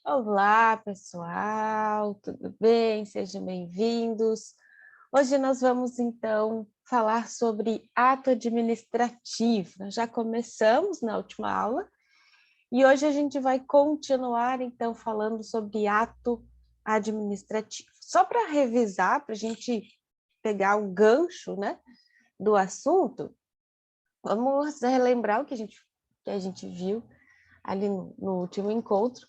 Olá, pessoal, tudo bem? Sejam bem-vindos. Hoje nós vamos, então, falar sobre ato administrativo. Nós já começamos na última aula e hoje a gente vai continuar, então, falando sobre ato administrativo. Só para revisar, para a gente pegar o gancho, né, do assunto, vamos relembrar o que a gente viu ali no último encontro.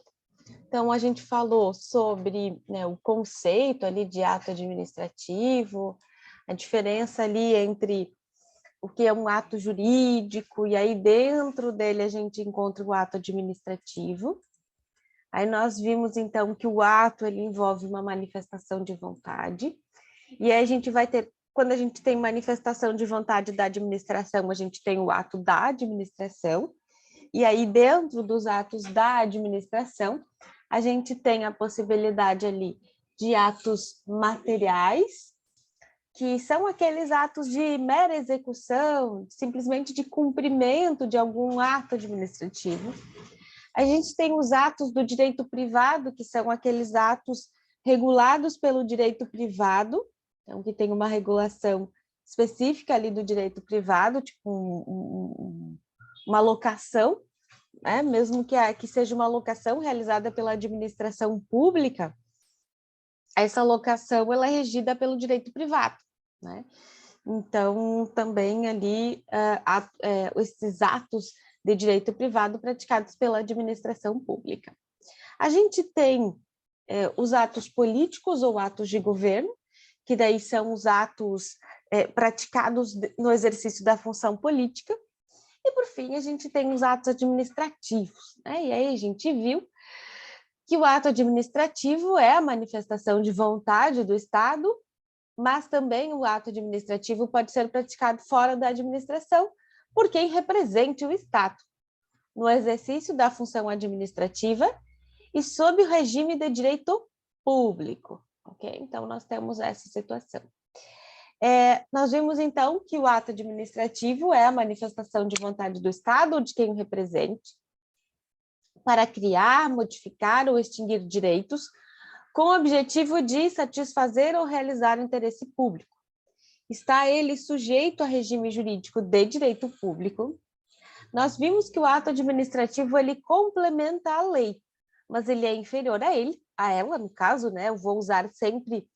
Então, a gente falou sobre, né, o conceito ali de ato administrativo, a diferença ali entre o que é um ato jurídico, e aí dentro dele a gente encontra o ato administrativo. Aí nós vimos, então, que o ato ele envolve uma manifestação de vontade, e aí a gente vai ter, quando a gente tem manifestação de vontade da administração, a gente tem o ato da administração, e aí dentro dos atos da administração, a gente tem a possibilidade ali de atos materiais, que são aqueles atos de mera execução, simplesmente de cumprimento de algum ato administrativo. A gente tem os atos do direito privado, que são aqueles atos regulados pelo direito privado, então que tem uma regulação específica ali do direito privado, tipo uma locação, né? Mesmo que seja uma locação realizada pela administração pública, essa locação ela é regida pelo direito privado, né? Então, também ali, esses atos de direito privado praticados pela administração pública. A gente tem os atos políticos ou atos de governo, que daí são os atos praticados no exercício da função política. E, por fim, a gente tem os atos administrativos, né? E aí a gente viu que o ato administrativo é a manifestação de vontade do Estado, mas também o ato administrativo pode ser praticado fora da administração por quem represente o Estado, no exercício da função administrativa e sob o regime de direito público. Ok? Então, nós temos essa situação. Nós vimos, então, que o ato administrativo é a manifestação de vontade do Estado ou de quem o represente para criar, modificar ou extinguir direitos com o objetivo de satisfazer ou realizar o interesse público. Está ele sujeito a regime jurídico de direito público. Nós vimos que o ato administrativo ele complementa a lei, mas ele é inferior a ela, no caso, né? Eu vou usar sempre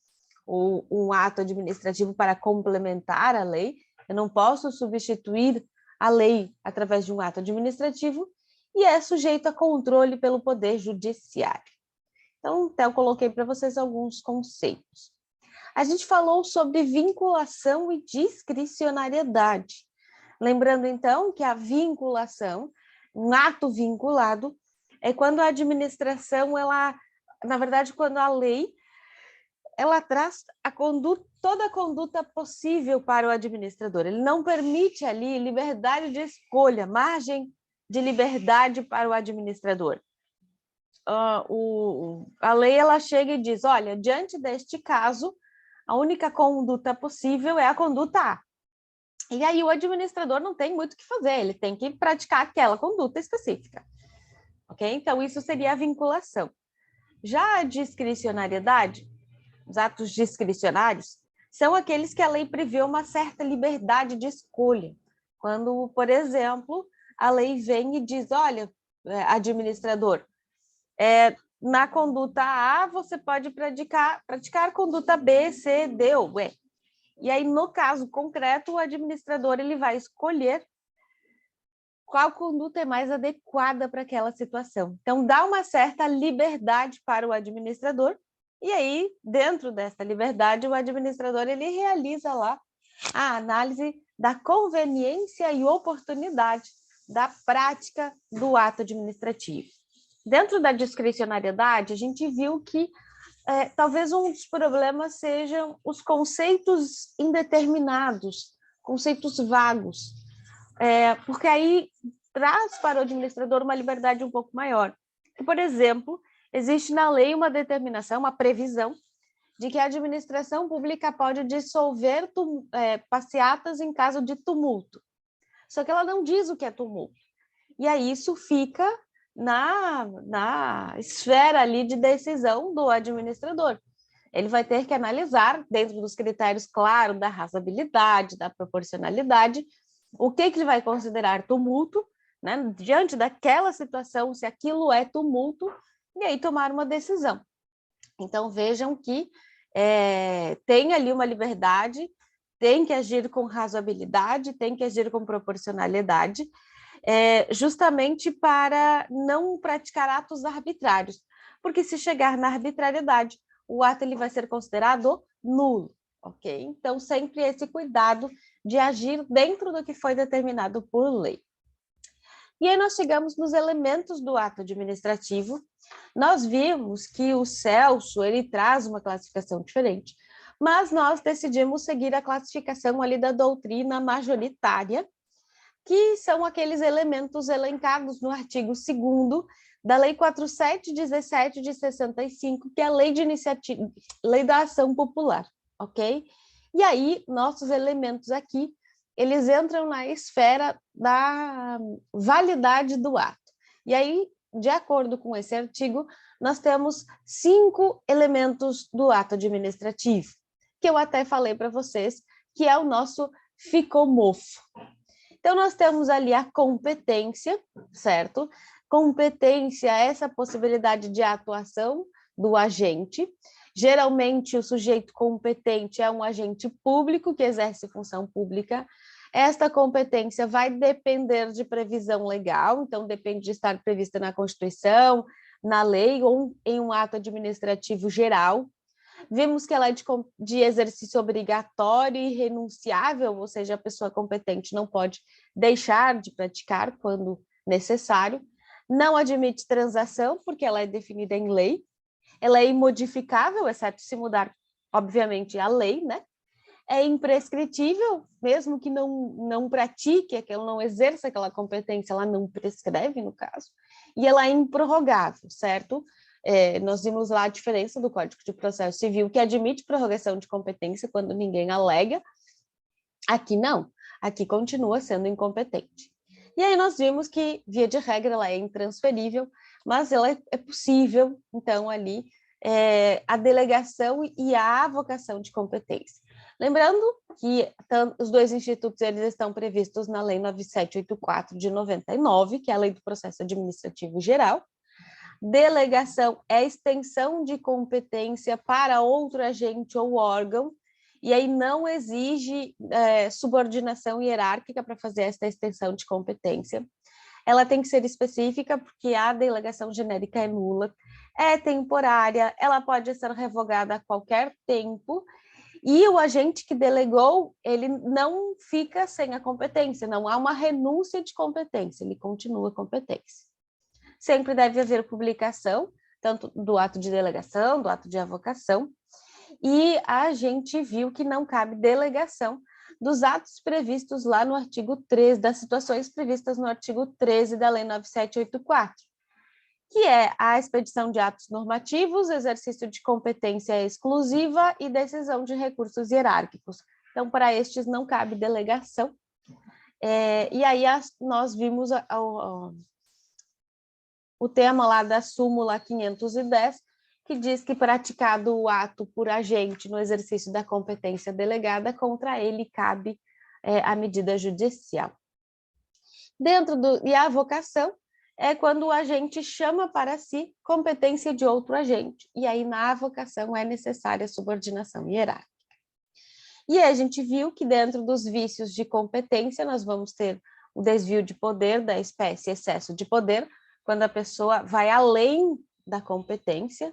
um ato administrativo para complementar a lei, eu não posso substituir a lei através de um ato administrativo, e é sujeito a controle pelo Poder Judiciário. Então, eu coloquei para vocês alguns conceitos. A gente falou sobre vinculação e discricionariedade. Lembrando, então, que a vinculação, um ato vinculado, é quando a administração, na verdade, quando a lei ela traz toda a conduta possível para o administrador. Ele não permite ali liberdade de escolha, margem de liberdade para o administrador. A lei ela chega e diz, olha, diante deste caso, a única conduta possível é a conduta A. E aí o administrador não tem muito o que fazer, ele tem que praticar aquela conduta específica. Ok? Então, isso seria a vinculação. Já a discricionariedade, os atos discricionários, são aqueles que a lei prevê uma certa liberdade de escolha. Quando, por exemplo, a lei vem e diz, olha, administrador, na conduta A você pode praticar conduta B, C, D ou E. E aí, no caso concreto, o administrador ele vai escolher qual conduta é mais adequada para aquela situação. Então, dá uma certa liberdade para o administrador. E aí, dentro dessa liberdade, o administrador ele realiza lá a análise da conveniência e oportunidade da prática do ato administrativo. Dentro da discricionariedade, a gente viu que talvez um dos problemas sejam os conceitos indeterminados, conceitos vagos, porque aí traz para o administrador uma liberdade um pouco maior. Por exemplo, existe na lei uma determinação, uma previsão, de que a administração pública pode dissolver passeatas em caso de tumulto. Só que ela não diz o que é tumulto. E aí isso fica na esfera ali de decisão do administrador. Ele vai ter que analisar, dentro dos critérios, claro, da razoabilidade, da proporcionalidade, o que ele vai considerar tumulto, né, diante daquela situação, se aquilo é tumulto, e aí tomar uma decisão. Então, vejam que tem ali uma liberdade, tem que agir com razoabilidade, tem que agir com proporcionalidade, justamente para não praticar atos arbitrários, porque se chegar na arbitrariedade, o ato ele vai ser considerado nulo, ok? Então, sempre esse cuidado de agir dentro do que foi determinado por lei. E aí nós chegamos nos elementos do ato administrativo. Nós vimos que o Celso, ele traz uma classificação diferente, mas nós decidimos seguir a classificação ali da doutrina majoritária, que são aqueles elementos elencados no artigo 2º da Lei 4717 de 65, que é a Lei de Iniciativa, Lei da Ação Popular, ok? E aí, nossos elementos aqui, eles entram na esfera da validade do ato. E aí, de acordo com esse artigo, nós temos 5 elementos do ato administrativo, que eu até falei para vocês, que é o nosso ficomofo. Então, nós temos ali a competência, certo? Competência é essa possibilidade de atuação do agente. Geralmente, o sujeito competente é um agente público que exerce função pública. Esta competência vai depender de previsão legal, então depende de estar prevista na Constituição, na lei ou em um ato administrativo geral. Vimos que ela é de exercício obrigatório e renunciável, ou seja, a pessoa competente não pode deixar de praticar quando necessário. Não admite transação, porque ela é definida em lei. Ela é imodificável, exceto se mudar, obviamente, a lei, né? É imprescritível, mesmo que não pratique, que ela não exerça aquela competência, ela não prescreve, no caso. E ela é improrrogável, certo? Nós vimos lá a diferença do Código de Processo Civil, que admite prorrogação de competência quando ninguém alega. Aqui não, aqui continua sendo incompetente. E aí nós vimos que, via de regra, ela é intransferível, mas ela é possível, então, ali, a delegação e a avocação de competência. Lembrando que os dois institutos eles estão previstos na Lei 9784 de 99, que é a Lei do Processo Administrativo Geral. Delegação é extensão de competência para outro agente ou órgão, e aí não exige subordinação hierárquica para fazer esta extensão de competência. Ela tem que ser específica, porque a delegação genérica é nula, é temporária, ela pode ser revogada a qualquer tempo, e o agente que delegou, ele não fica sem a competência, não há uma renúncia de competência, ele continua competência. Sempre deve haver publicação, tanto do ato de delegação, do ato de avocação, e a gente viu que não cabe delegação dos atos previstos lá no artigo 13, das situações previstas no artigo 13 da Lei 9784, que é a expedição de atos normativos, exercício de competência exclusiva e decisão de recursos hierárquicos. Então, para estes não cabe delegação. E aí nós vimos o tema lá da súmula 510, que diz que praticado o ato por agente no exercício da competência delegada, contra ele cabe a medida judicial. E a avocação é quando o agente chama para si competência de outro agente, e aí na avocação é necessária a subordinação hierárquica. E aí a gente viu que dentro dos vícios de competência nós vamos ter o desvio de poder da espécie excesso de poder, quando a pessoa vai além da competência.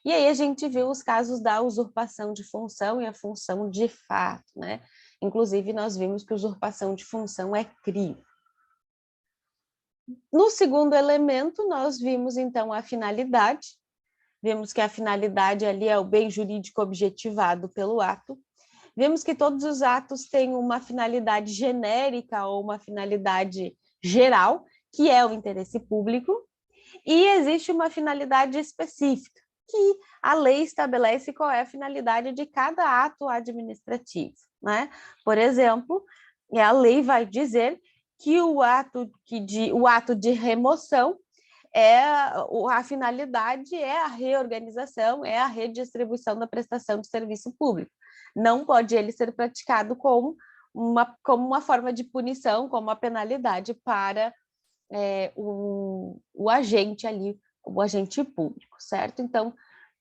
E aí a gente viu os casos da usurpação de função e a função de fato, né? Inclusive, nós vimos que usurpação de função é crime. No segundo elemento, nós vimos, então, a finalidade. Vimos que a finalidade ali é o bem jurídico objetivado pelo ato. Vimos que todos os atos têm uma finalidade genérica ou uma finalidade geral, que é o interesse público, e existe uma finalidade específica, que a lei estabelece qual é a finalidade de cada ato administrativo, né? Por exemplo, a lei vai dizer que o ato de remoção a finalidade é a reorganização, é a redistribuição da prestação de serviço público. Não pode ele ser praticado como uma forma de punição, como uma penalidade para o agente ali, o agente público, certo? Então,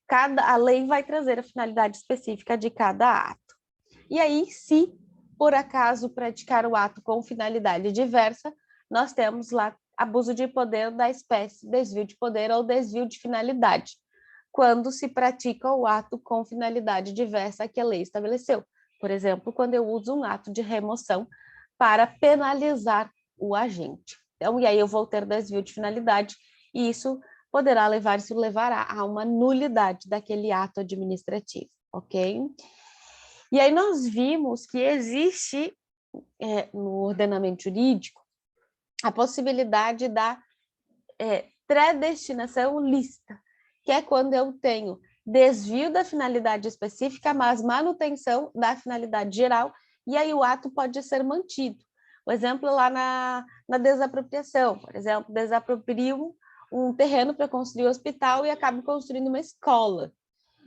a lei vai trazer a finalidade específica de cada ato. E aí, se por acaso praticar o ato com finalidade diversa, nós temos lá abuso de poder da espécie, desvio de poder ou desvio de finalidade, quando se pratica o ato com finalidade diversa que a lei estabeleceu. Por exemplo, quando eu uso um ato de remoção para penalizar o agente. Então, e aí eu vou ter desvio de finalidade, e isso levará a uma nulidade daquele ato administrativo, ok? E aí nós vimos que existe no ordenamento jurídico a possibilidade da predestinação lícita, que é quando eu tenho desvio da finalidade específica, mas manutenção da finalidade geral, e aí o ato pode ser mantido. O exemplo lá na desapropriação, por exemplo, desaproprio um terreno para construir um hospital e acabo construindo uma escola.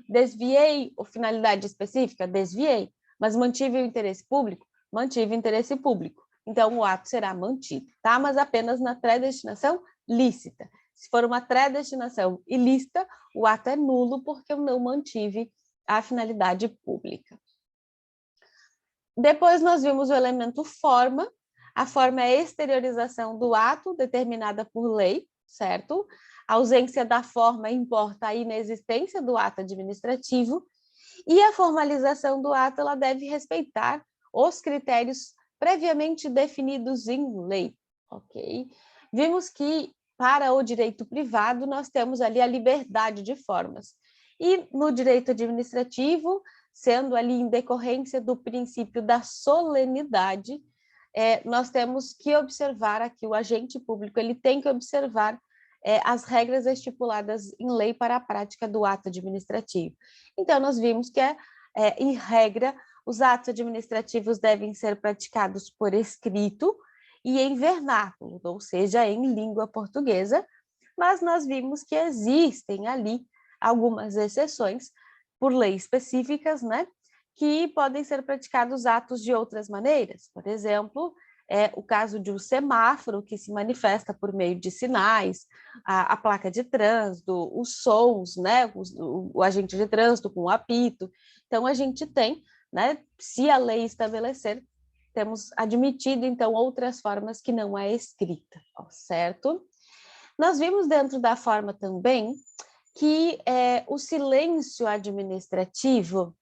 Desviei a finalidade específica? Desviei. Mas mantive o interesse público? Mantive o interesse público. Então, o ato será mantido, tá? Mas apenas na predestinação lícita. Se for uma predestinação ilícita, o ato é nulo porque eu não mantive a finalidade pública. Depois nós vimos o elemento forma. A forma é a exteriorização do ato determinada por lei, certo? A ausência da forma importa a inexistência do ato administrativo, e a formalização do ato ela deve respeitar os critérios previamente definidos em lei, ok? Vimos que para o direito privado nós temos ali a liberdade de formas, e no direito administrativo, sendo ali em decorrência do princípio da solenidade, nós temos que observar aqui, o agente público ele tem que observar as regras estipuladas em lei para a prática do ato administrativo. Então, nós vimos que, em regra, os atos administrativos devem ser praticados por escrito e em vernáculo, ou seja, em língua portuguesa, mas nós vimos que existem ali algumas exceções por leis específicas, né, que podem ser praticados atos de outras maneiras. Por exemplo, o caso de um semáforo que se manifesta por meio de sinais, a placa de trânsito, os sons, né, o agente de trânsito com o apito. Então, a gente tem, né, se a lei estabelecer, temos admitido, então, outras formas que não é escrita, certo? Nós vimos dentro da forma também que o silêncio administrativo,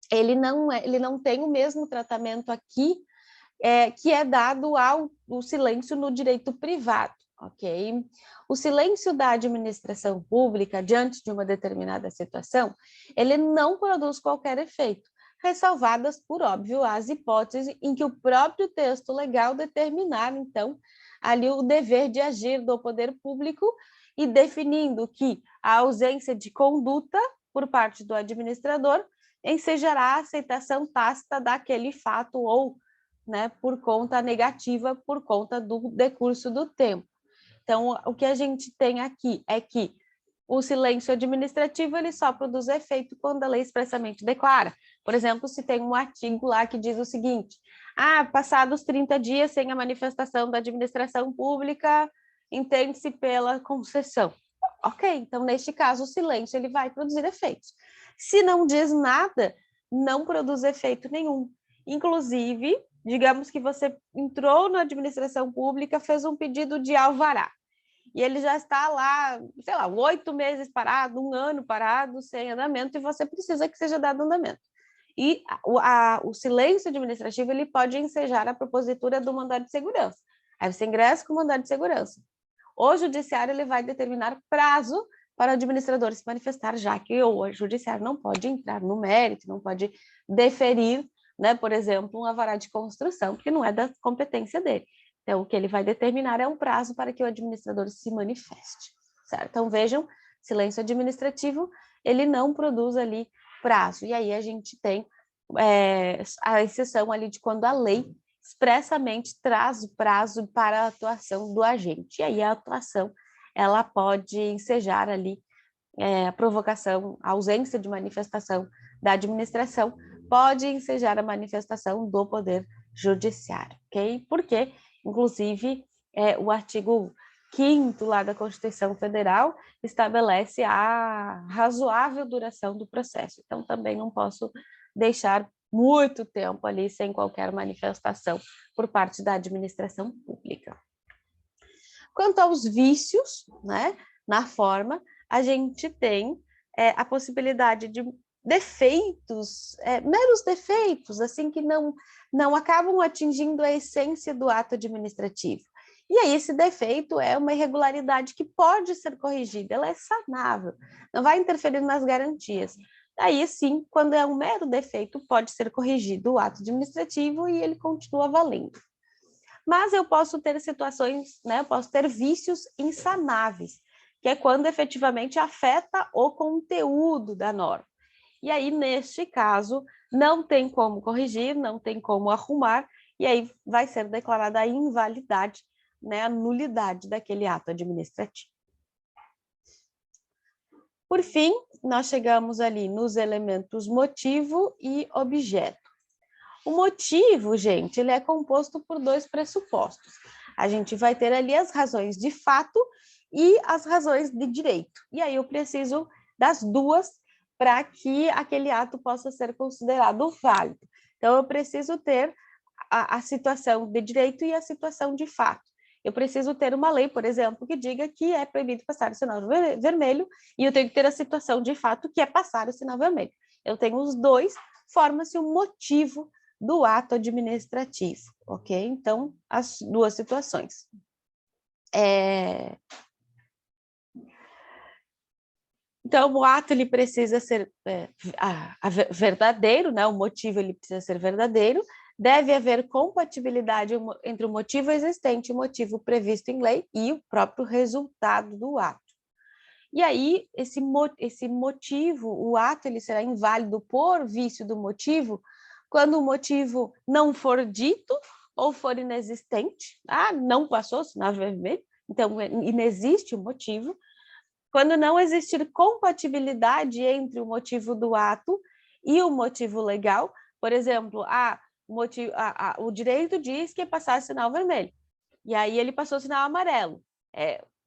ele não tem o mesmo tratamento aqui que é dado ao silêncio no direito privado, ok? O silêncio da administração pública diante de uma determinada situação, ele não produz qualquer efeito, ressalvadas, por óbvio, as hipóteses em que o próprio texto legal determinar, então, ali o dever de agir do poder público e definindo que a ausência de conduta por parte do administrador ensejará a aceitação tácita daquele fato ou, né, por conta negativa, por conta do decurso do tempo. Então, o que a gente tem aqui é que o silêncio administrativo ele só produz efeito quando a lei expressamente declara. Por exemplo, se tem um artigo lá que diz o seguinte: passados 30 dias sem a manifestação da administração pública, entende-se pela concessão. Ok, então neste caso o silêncio ele vai produzir efeitos. Se não diz nada, não produz efeito nenhum. Inclusive, digamos que você entrou na administração pública, fez um pedido de alvará, e ele já está lá, sei lá, 8 meses parado, 1 ano parado, sem andamento, e você precisa que seja dado andamento. E o silêncio administrativo ele pode ensejar a propositura do mandado de segurança. Aí você ingressa com o mandado de segurança. O judiciário ele vai determinar prazo para o administrador se manifestar, já que o judiciário não pode entrar no mérito, não pode deferir, né, por exemplo, um alvará de construção, porque não é da competência dele. Então, o que ele vai determinar é um prazo para que o administrador se manifeste, certo? Então, vejam, silêncio administrativo, ele não produz ali prazo. E aí a gente tem a exceção ali de quando a lei expressamente traz o prazo para a atuação do agente. E aí a atuação ela pode ensejar ali a provocação, a ausência de manifestação da administração, pode ensejar a manifestação do Poder Judiciário, ok? Porque, inclusive, o artigo 5º lá da Constituição Federal estabelece a razoável duração do processo. Então, também não posso deixar muito tempo ali sem qualquer manifestação por parte da administração pública. Quanto aos vícios, né, na forma, a gente tem a possibilidade de defeitos, meros defeitos, assim, que não acabam atingindo a essência do ato administrativo. E aí esse defeito é uma irregularidade que pode ser corrigida, ela é sanável, não vai interferir nas garantias. Aí sim, quando é um mero defeito, pode ser corrigido o ato administrativo e ele continua valendo. Mas eu posso ter situações, né, eu posso ter vícios insanáveis, que é quando efetivamente afeta o conteúdo da norma. E aí, neste caso, não tem como corrigir, não tem como arrumar, e aí vai ser declarada a invalidade, né, a nulidade daquele ato administrativo. Por fim, nós chegamos ali nos elementos motivo e objeto. O motivo, gente, ele é composto por 2 pressupostos. A gente vai ter ali as razões de fato e as razões de direito. E aí eu preciso das duas para que aquele ato possa ser considerado válido. Então, eu preciso ter a situação de direito e a situação de fato. Eu preciso ter uma lei, por exemplo, que diga que é proibido passar o sinal vermelho, e eu tenho que ter a situação de fato que é passar o sinal vermelho. Eu tenho os dois, forma-se o motivo do ato administrativo, ok? Então, as duas situações. Então, o ato ele precisa ser verdadeiro, né? O motivo ele precisa ser verdadeiro, deve haver compatibilidade entre o motivo existente e o motivo previsto em lei e o próprio resultado do ato. E aí, esse motivo, o ato ele será inválido por vício do motivo, quando o motivo não for dito ou for inexistente, não passou o sinal vermelho, então inexiste o motivo. Quando não existir compatibilidade entre o motivo do ato e o motivo legal, por exemplo, o direito diz que é passar sinal vermelho, e aí ele passou sinal amarelo.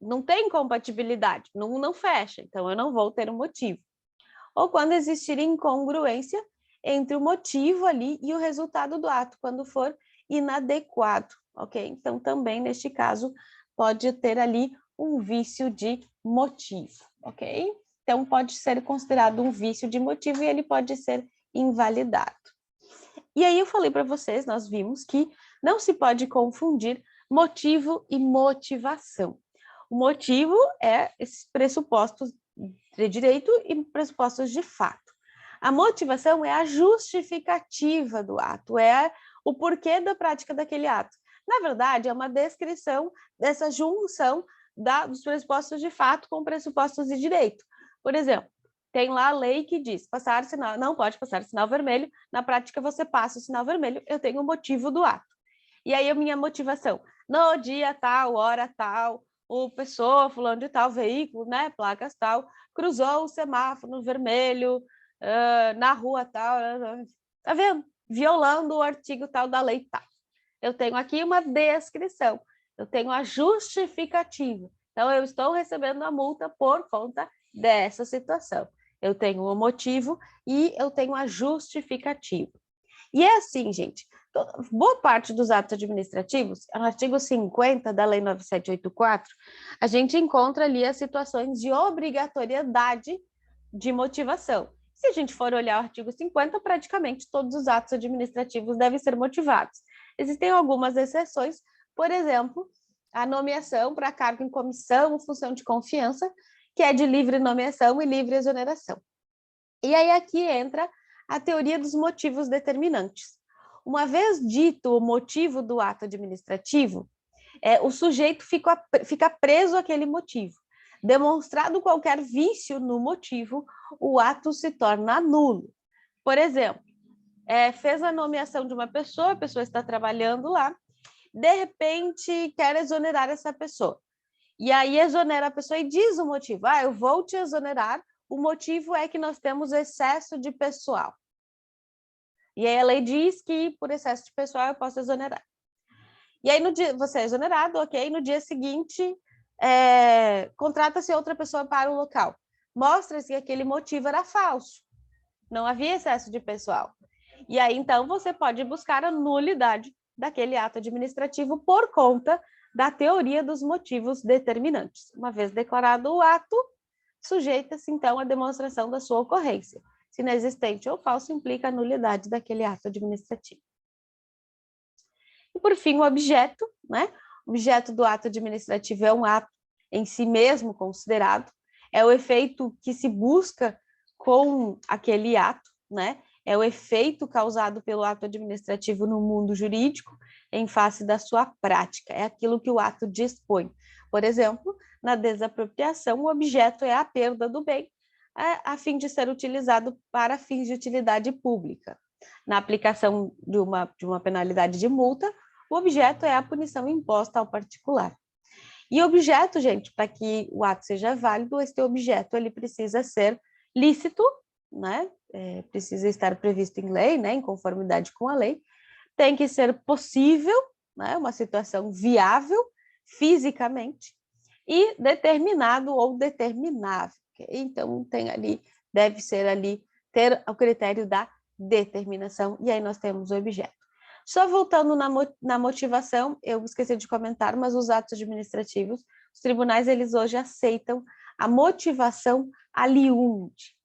Não tem compatibilidade, não fecha, então eu não vou ter um motivo. Ou quando existir incongruência entre o motivo ali e o resultado do ato, quando for inadequado, ok? Então, também, neste caso, pode ter ali um vício de motivo, ok? Então, pode ser considerado um vício de motivo e ele pode ser invalidado. E aí eu falei para vocês, nós vimos que não se pode confundir motivo e motivação. O motivo é esses pressupostos de direito e pressupostos de fato. A motivação é a justificativa do ato, é o porquê da prática daquele ato. Na verdade, é uma descrição dessa junção dos pressupostos de fato com pressupostos de direito. Por exemplo, tem lá a lei que diz, não pode passar sinal vermelho, na prática você passa o sinal vermelho, eu tenho o motivo do ato. E aí a minha motivação, no dia tal, hora tal, o pessoa, fulano de tal, veículo, né, placas tal, cruzou o semáforo no vermelho, na rua tal, tá vendo? Violando o artigo tal da lei tal. Eu tenho aqui uma descrição, eu tenho a justificativa. Então, eu estou recebendo a multa por conta dessa situação. Eu tenho o motivo e eu tenho a justificativa. E é assim, gente, boa parte dos atos administrativos, no artigo 50 da Lei 9784, a gente encontra ali as situações de obrigatoriedade de motivação. Se a gente for olhar o artigo 50, praticamente todos os atos administrativos devem ser motivados. Existem algumas exceções, por exemplo, a nomeação para cargo em comissão, função de confiança, que é de livre nomeação e livre exoneração. E aí aqui entra a teoria dos motivos determinantes. Uma vez dito o motivo do ato administrativo, o sujeito fica preso àquele motivo. Demonstrado qualquer vício no motivo, o ato se torna nulo. Por exemplo, fez a nomeação de uma pessoa, a pessoa está trabalhando lá, de repente quer exonerar essa pessoa. E aí exonera a pessoa e diz o motivo. Ah, eu vou te exonerar, o motivo é que nós temos excesso de pessoal. E aí a lei diz que por excesso de pessoal eu posso exonerar. E aí no dia você é exonerado, ok? No dia seguinte, contrata-se outra pessoa para o local. Mostra-se que aquele motivo era falso. Não havia excesso de pessoal. E aí, então, você pode buscar a nulidade daquele ato administrativo por conta da teoria dos motivos determinantes. Uma vez declarado o ato, sujeita-se, então, à demonstração da sua ocorrência. Se inexistente ou falso, implica a nulidade daquele ato administrativo. E, por fim, o objeto, né? O objeto do ato administrativo é um ato em si mesmo considerado, é o efeito que se busca com aquele ato, né? É o efeito causado pelo ato administrativo no mundo jurídico em face da sua prática, é aquilo que o ato dispõe. Por exemplo, na desapropriação, o objeto é a perda do bem, a fim de ser utilizado para fins de utilidade pública. Na aplicação de uma penalidade de multa, o objeto é a punição imposta ao particular. E objeto, gente, para que o ato seja válido, este objeto ele precisa ser lícito, né? Precisa estar previsto em lei, né? Em conformidade com a lei. Tem que ser possível, né? Uma situação viável fisicamente e determinado ou determinável. Okay? Então tem ali, deve ser ali ter o critério da determinação e aí nós temos o objeto. Só voltando na motivação, eu esqueci de comentar, mas os atos administrativos, os tribunais, eles hoje aceitam a motivação aliunde.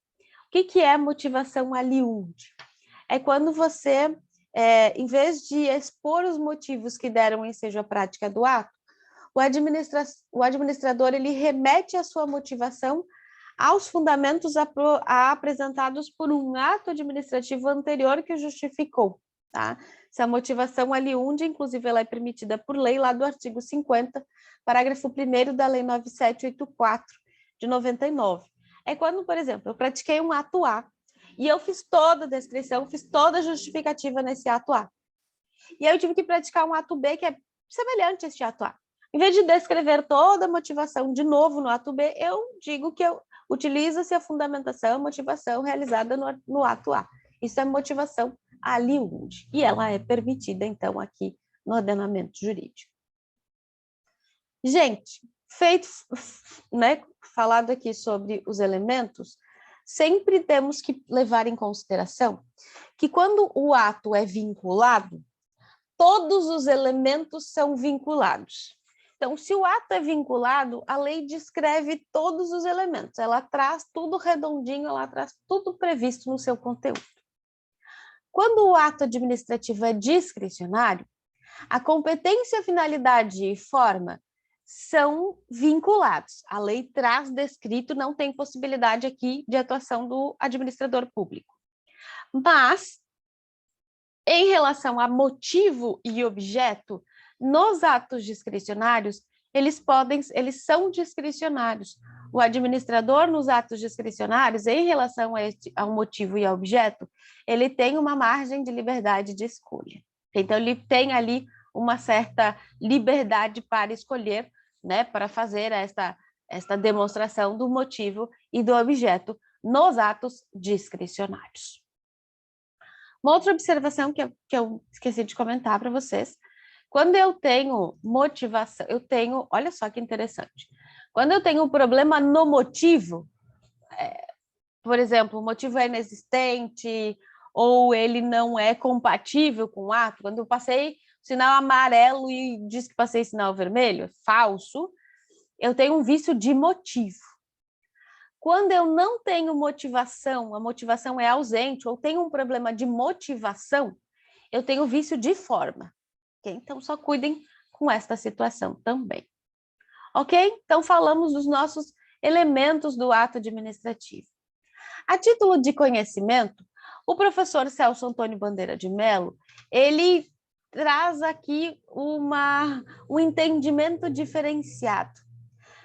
O que é motivação aliunde? É quando você, em vez de expor os motivos que deram ensejo à prática do ato, o administrador ele remete a sua motivação aos fundamentos apresentados por um ato administrativo anterior que justificou. Tá? Essa motivação aliunde, inclusive, ela é permitida por lei lá do artigo 50, parágrafo 1º da Lei 9784, de 99. É quando, por exemplo, eu pratiquei um ato A e eu fiz toda a descrição, fiz toda a justificativa nesse ato A. E aí eu tive que praticar um ato B que é semelhante a este ato A. Em vez de descrever toda a motivação de novo no ato B, eu digo que utiliza-se a fundamentação, a motivação realizada no ato A. Isso é motivação aliunde. E ela é permitida, então, aqui no ordenamento jurídico. Gente, falado aqui sobre os elementos, sempre temos que levar em consideração que quando o ato é vinculado, todos os elementos são vinculados. Então, se o ato é vinculado, a lei descreve todos os elementos, ela traz tudo redondinho, ela traz tudo previsto no seu conteúdo. Quando o ato administrativo é discricionário, a competência, finalidade e forma são vinculados. A lei traz descrito, não tem possibilidade aqui de atuação do administrador público. Mas, em relação a motivo e objeto, nos atos discricionários, eles são discricionários. O administrador, nos atos discricionários, em relação ao motivo e ao objeto, ele tem uma margem de liberdade de escolha. Então, ele tem ali uma certa liberdade para escolher, né, para fazer esta demonstração do motivo e do objeto nos atos discricionários. Uma outra observação que eu esqueci de comentar para vocês, quando eu tenho motivação, olha só que interessante, quando eu tenho um problema no motivo, por exemplo, o motivo é inexistente ou ele não é compatível com o ato, quando eu passei sinal amarelo e diz que passei sinal vermelho, falso, eu tenho um vício de motivo. Quando eu não tenho motivação, a motivação é ausente, ou tenho um problema de motivação, eu tenho vício de forma. Okay? Então, só cuidem com esta situação também. Ok? Então, falamos dos nossos elementos do ato administrativo. A título de conhecimento, o professor Celso Antônio Bandeira de Mello, ele traz aqui um entendimento diferenciado.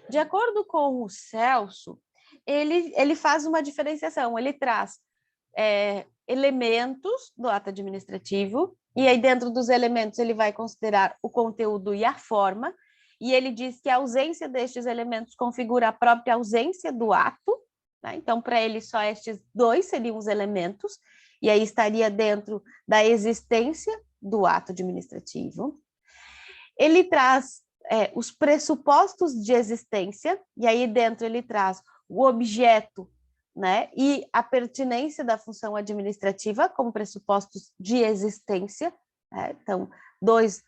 De acordo com o Celso, ele faz uma diferenciação, ele traz elementos do ato administrativo, e aí dentro dos elementos ele vai considerar o conteúdo e a forma, e ele diz que a ausência destes elementos configura a própria ausência do ato, né? Então, para ele, só estes dois seriam os elementos, e aí estaria dentro da existência do ato administrativo. Ele traz os pressupostos de existência, e aí dentro ele traz o objeto, né, e a pertinência da função administrativa como pressupostos de existência, né? Então, dois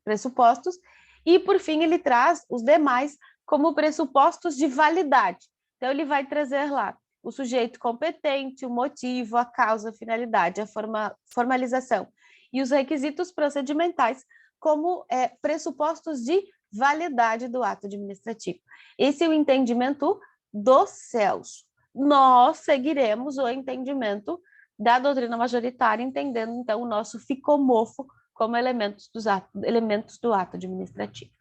pressupostos, e por fim ele traz os demais como pressupostos de validade. Então, ele vai trazer lá o sujeito competente, o motivo, a causa, a finalidade, a formalização e os requisitos procedimentais como pressupostos de validade do ato administrativo. Esse é o entendimento do Celso. Nós seguiremos o entendimento da doutrina majoritária, entendendo, então, o nosso ficomofo como elementos do ato administrativo.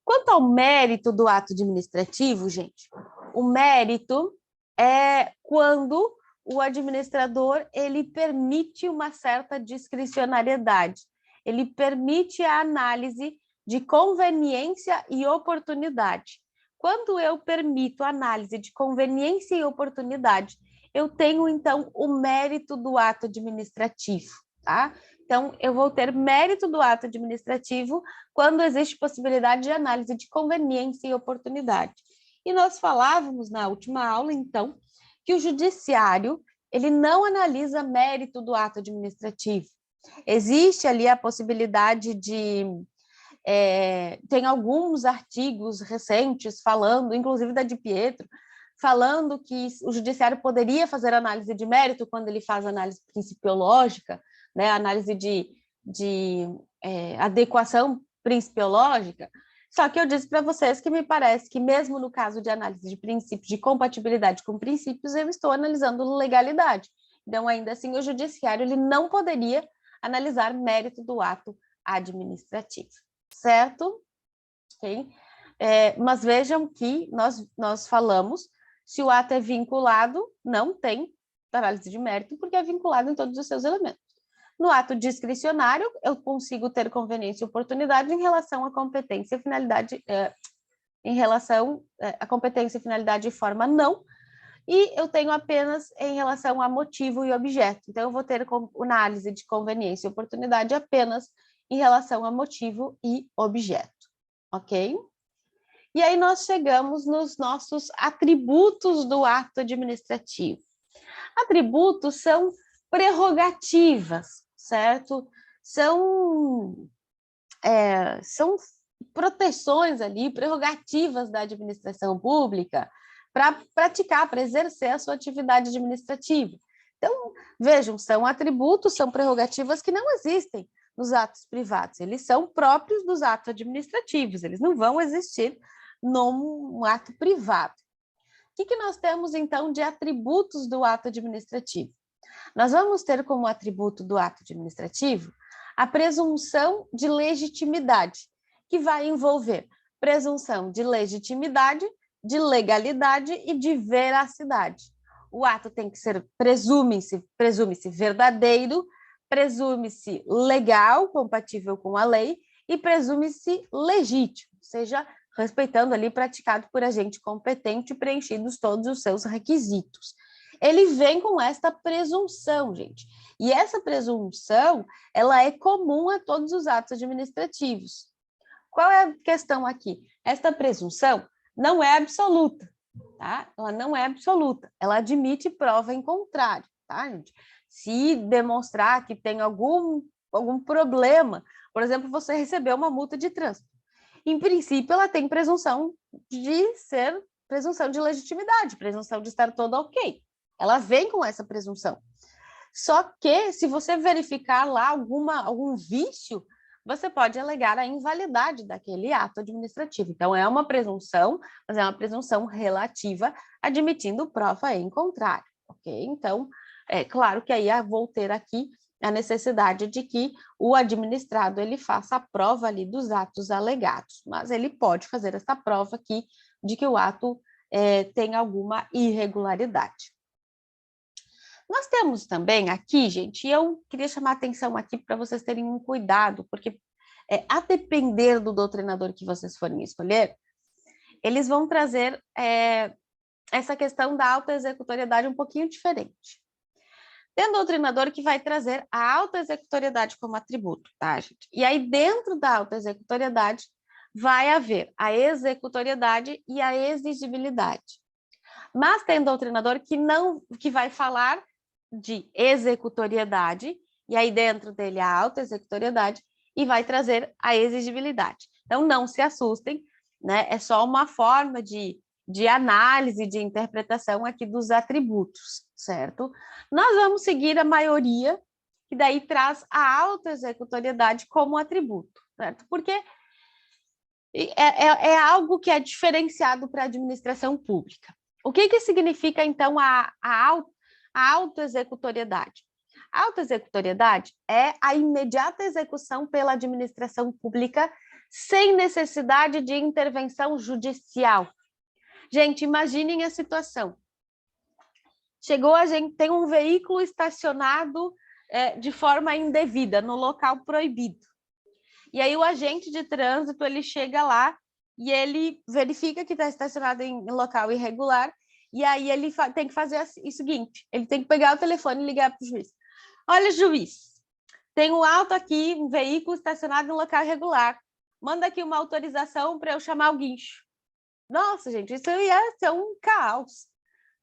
Quanto ao mérito do ato administrativo, gente, o mérito é quando o administrador ele permite uma certa discricionariedade, ele permite a análise de conveniência e oportunidade. Quando eu permito a análise de conveniência e oportunidade, eu tenho, então, o mérito do ato administrativo, tá? Então, eu vou ter mérito do ato administrativo quando existe possibilidade de análise de conveniência e oportunidade. E nós falávamos na última aula, então, que o judiciário, ele não analisa mérito do ato administrativo. Existe ali a possibilidade de... tem alguns artigos recentes falando, inclusive da Di Pietro, falando que o judiciário poderia fazer análise de mérito quando ele faz análise principiológica, né, análise de adequação principiológica. Só que eu disse para vocês que me parece que mesmo no caso de análise de princípios, de compatibilidade com princípios, eu estou analisando legalidade. Então, ainda assim, o judiciário ele não poderia analisar mérito do ato administrativo, certo? Okay? Mas vejam que nós falamos, se o ato é vinculado, não tem análise de mérito, porque é vinculado em todos os seus elementos. No ato discricionário, eu consigo ter conveniência e oportunidade em relação à competência e finalidade, em relação à competência, finalidade e forma não, e eu tenho apenas em relação a motivo e objeto. Então, eu vou ter análise de conveniência e oportunidade apenas em relação a motivo e objeto, ok? E aí nós chegamos nos nossos atributos do ato administrativo. Atributos são prerrogativas, certo? São proteções ali, prerrogativas da administração pública para praticar, para exercer a sua atividade administrativa. Então, vejam, são atributos, são prerrogativas que não existem nos atos privados, eles são próprios dos atos administrativos, eles não vão existir num ato privado. O que nós temos, então, de atributos do ato administrativo? Nós vamos ter como atributo do ato administrativo a presunção de legitimidade, que vai envolver presunção de legitimidade, de legalidade e de veracidade. O ato tem que ser, presume-se verdadeiro, presume-se legal, compatível com a lei, e presume-se legítimo, ou seja, respeitando ali, praticado por agente competente, preenchidos todos os seus requisitos. Ele vem com esta presunção, gente. E essa presunção, ela é comum a todos os atos administrativos. Qual é a questão aqui? Esta presunção não é absoluta, tá? Ela não é absoluta. Ela admite prova em contrário, tá, gente? Se demonstrar que tem algum problema, por exemplo, você recebeu uma multa de trânsito. Em princípio, ela tem presunção de legitimidade, presunção de estar todo ok. Ela vem com essa presunção. Só que, se você verificar lá algum vício, você pode alegar a invalidade daquele ato administrativo. Então, é uma presunção, mas é uma presunção relativa, admitindo prova em contrário, ok? Então, é claro que aí vou ter aqui a necessidade de que o administrado ele faça a prova ali dos atos alegados, mas ele pode fazer essa prova aqui de que o ato tem alguma irregularidade. Nós temos também aqui, gente, e eu queria chamar a atenção aqui para vocês terem um cuidado, porque a depender do doutrinador que vocês forem escolher, eles vão trazer essa questão da autoexecutoriedade um pouquinho diferente. Tem um doutrinador que vai trazer a autoexecutoriedade como atributo, tá, gente? E aí, dentro da autoexecutoriedade, vai haver a executoriedade e a exigibilidade. Mas tem um doutrinador que vai falar de executoriedade, e aí dentro dele a autoexecutoriedade, e vai trazer a exigibilidade. Então, não se assustem, né? É só uma forma de análise, de interpretação aqui dos atributos, certo? Nós vamos seguir a maioria, que daí traz a autoexecutoriedade como atributo, certo? Porque é algo que é diferenciado para a administração pública. O que significa, então, a autoexecutoriedade? A autoexecutoriedade é a imediata execução pela administração pública sem necessidade de intervenção judicial. Gente, imaginem a situação. Tem um veículo estacionado de forma indevida, no local proibido. E aí o agente de trânsito, ele chega lá e ele verifica que está estacionado em local irregular, e aí ele tem que fazer o seguinte, ele tem que pegar o telefone e ligar para o juiz. Olha, juiz, tem um auto aqui, um veículo estacionado em local irregular, manda aqui uma autorização para eu chamar o guincho. Nossa, gente, isso ia ser um caos,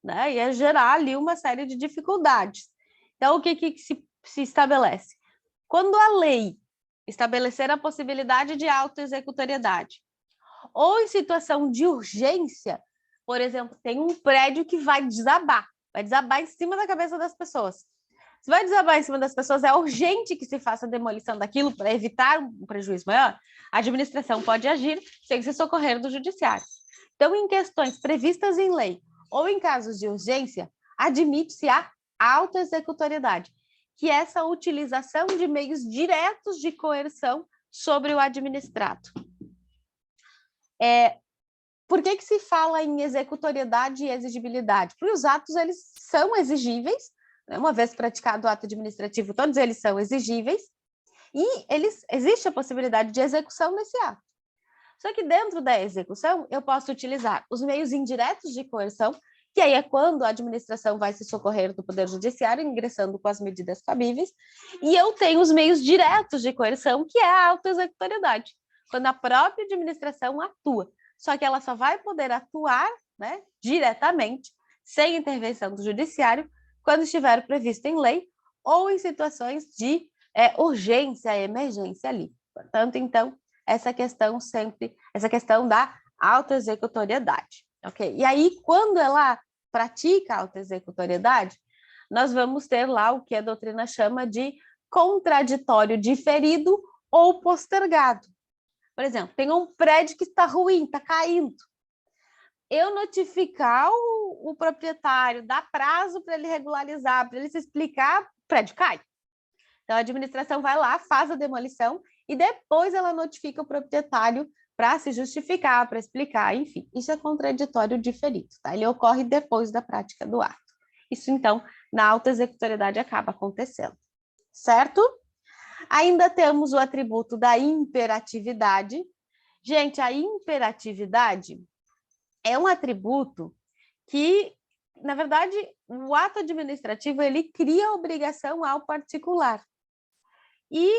né? Ia gerar ali uma série de dificuldades. Então, o que se estabelece? Quando a lei estabelecer a possibilidade de autoexecutoriedade, ou em situação de urgência, por exemplo, tem um prédio que vai desabar em cima da cabeça das pessoas. Se vai desabar em cima das pessoas, é urgente que se faça a demolição daquilo para evitar um prejuízo maior, a administração pode agir sem se socorrer do judiciário. Então, em questões previstas em lei ou em casos de urgência, admite-se a autoexecutoriedade, que é essa utilização de meios diretos de coerção sobre o administrado. Por que se fala em executoriedade e exigibilidade? Porque os atos, eles são exigíveis, né? Uma vez praticado o ato administrativo, todos eles são exigíveis, e existe a possibilidade de execução desse ato. Só que dentro da execução, eu posso utilizar os meios indiretos de coerção, que aí é quando a administração vai se socorrer do Poder Judiciário, ingressando com as medidas cabíveis, e eu tenho os meios diretos de coerção, que é a autoexecutoriedade, quando a própria administração atua. Só que ela só vai poder atuar, né, diretamente, sem intervenção do Judiciário, quando estiver previsto em lei ou em situações de urgência, emergência ali. Portanto, então, essa questão da autoexecutoriedade, ok? E aí, quando ela pratica a autoexecutoriedade, nós vamos ter lá o que a doutrina chama de contraditório diferido ou postergado. Por exemplo, tem um prédio que está ruim, está caindo. Eu notificar o proprietário, dar prazo para ele regularizar, para ele se explicar, o prédio cai. Então, a administração vai lá, faz a demolição e depois ela notifica o proprietário para se justificar, para explicar, enfim. Isso é contraditório diferido, tá? Ele ocorre depois da prática do ato. Isso, então, na autoexecutoriedade acaba acontecendo, certo? Ainda temos o atributo da imperatividade. Gente, a imperatividade é um atributo que, na verdade, o ato administrativo, ele cria a obrigação ao particular. E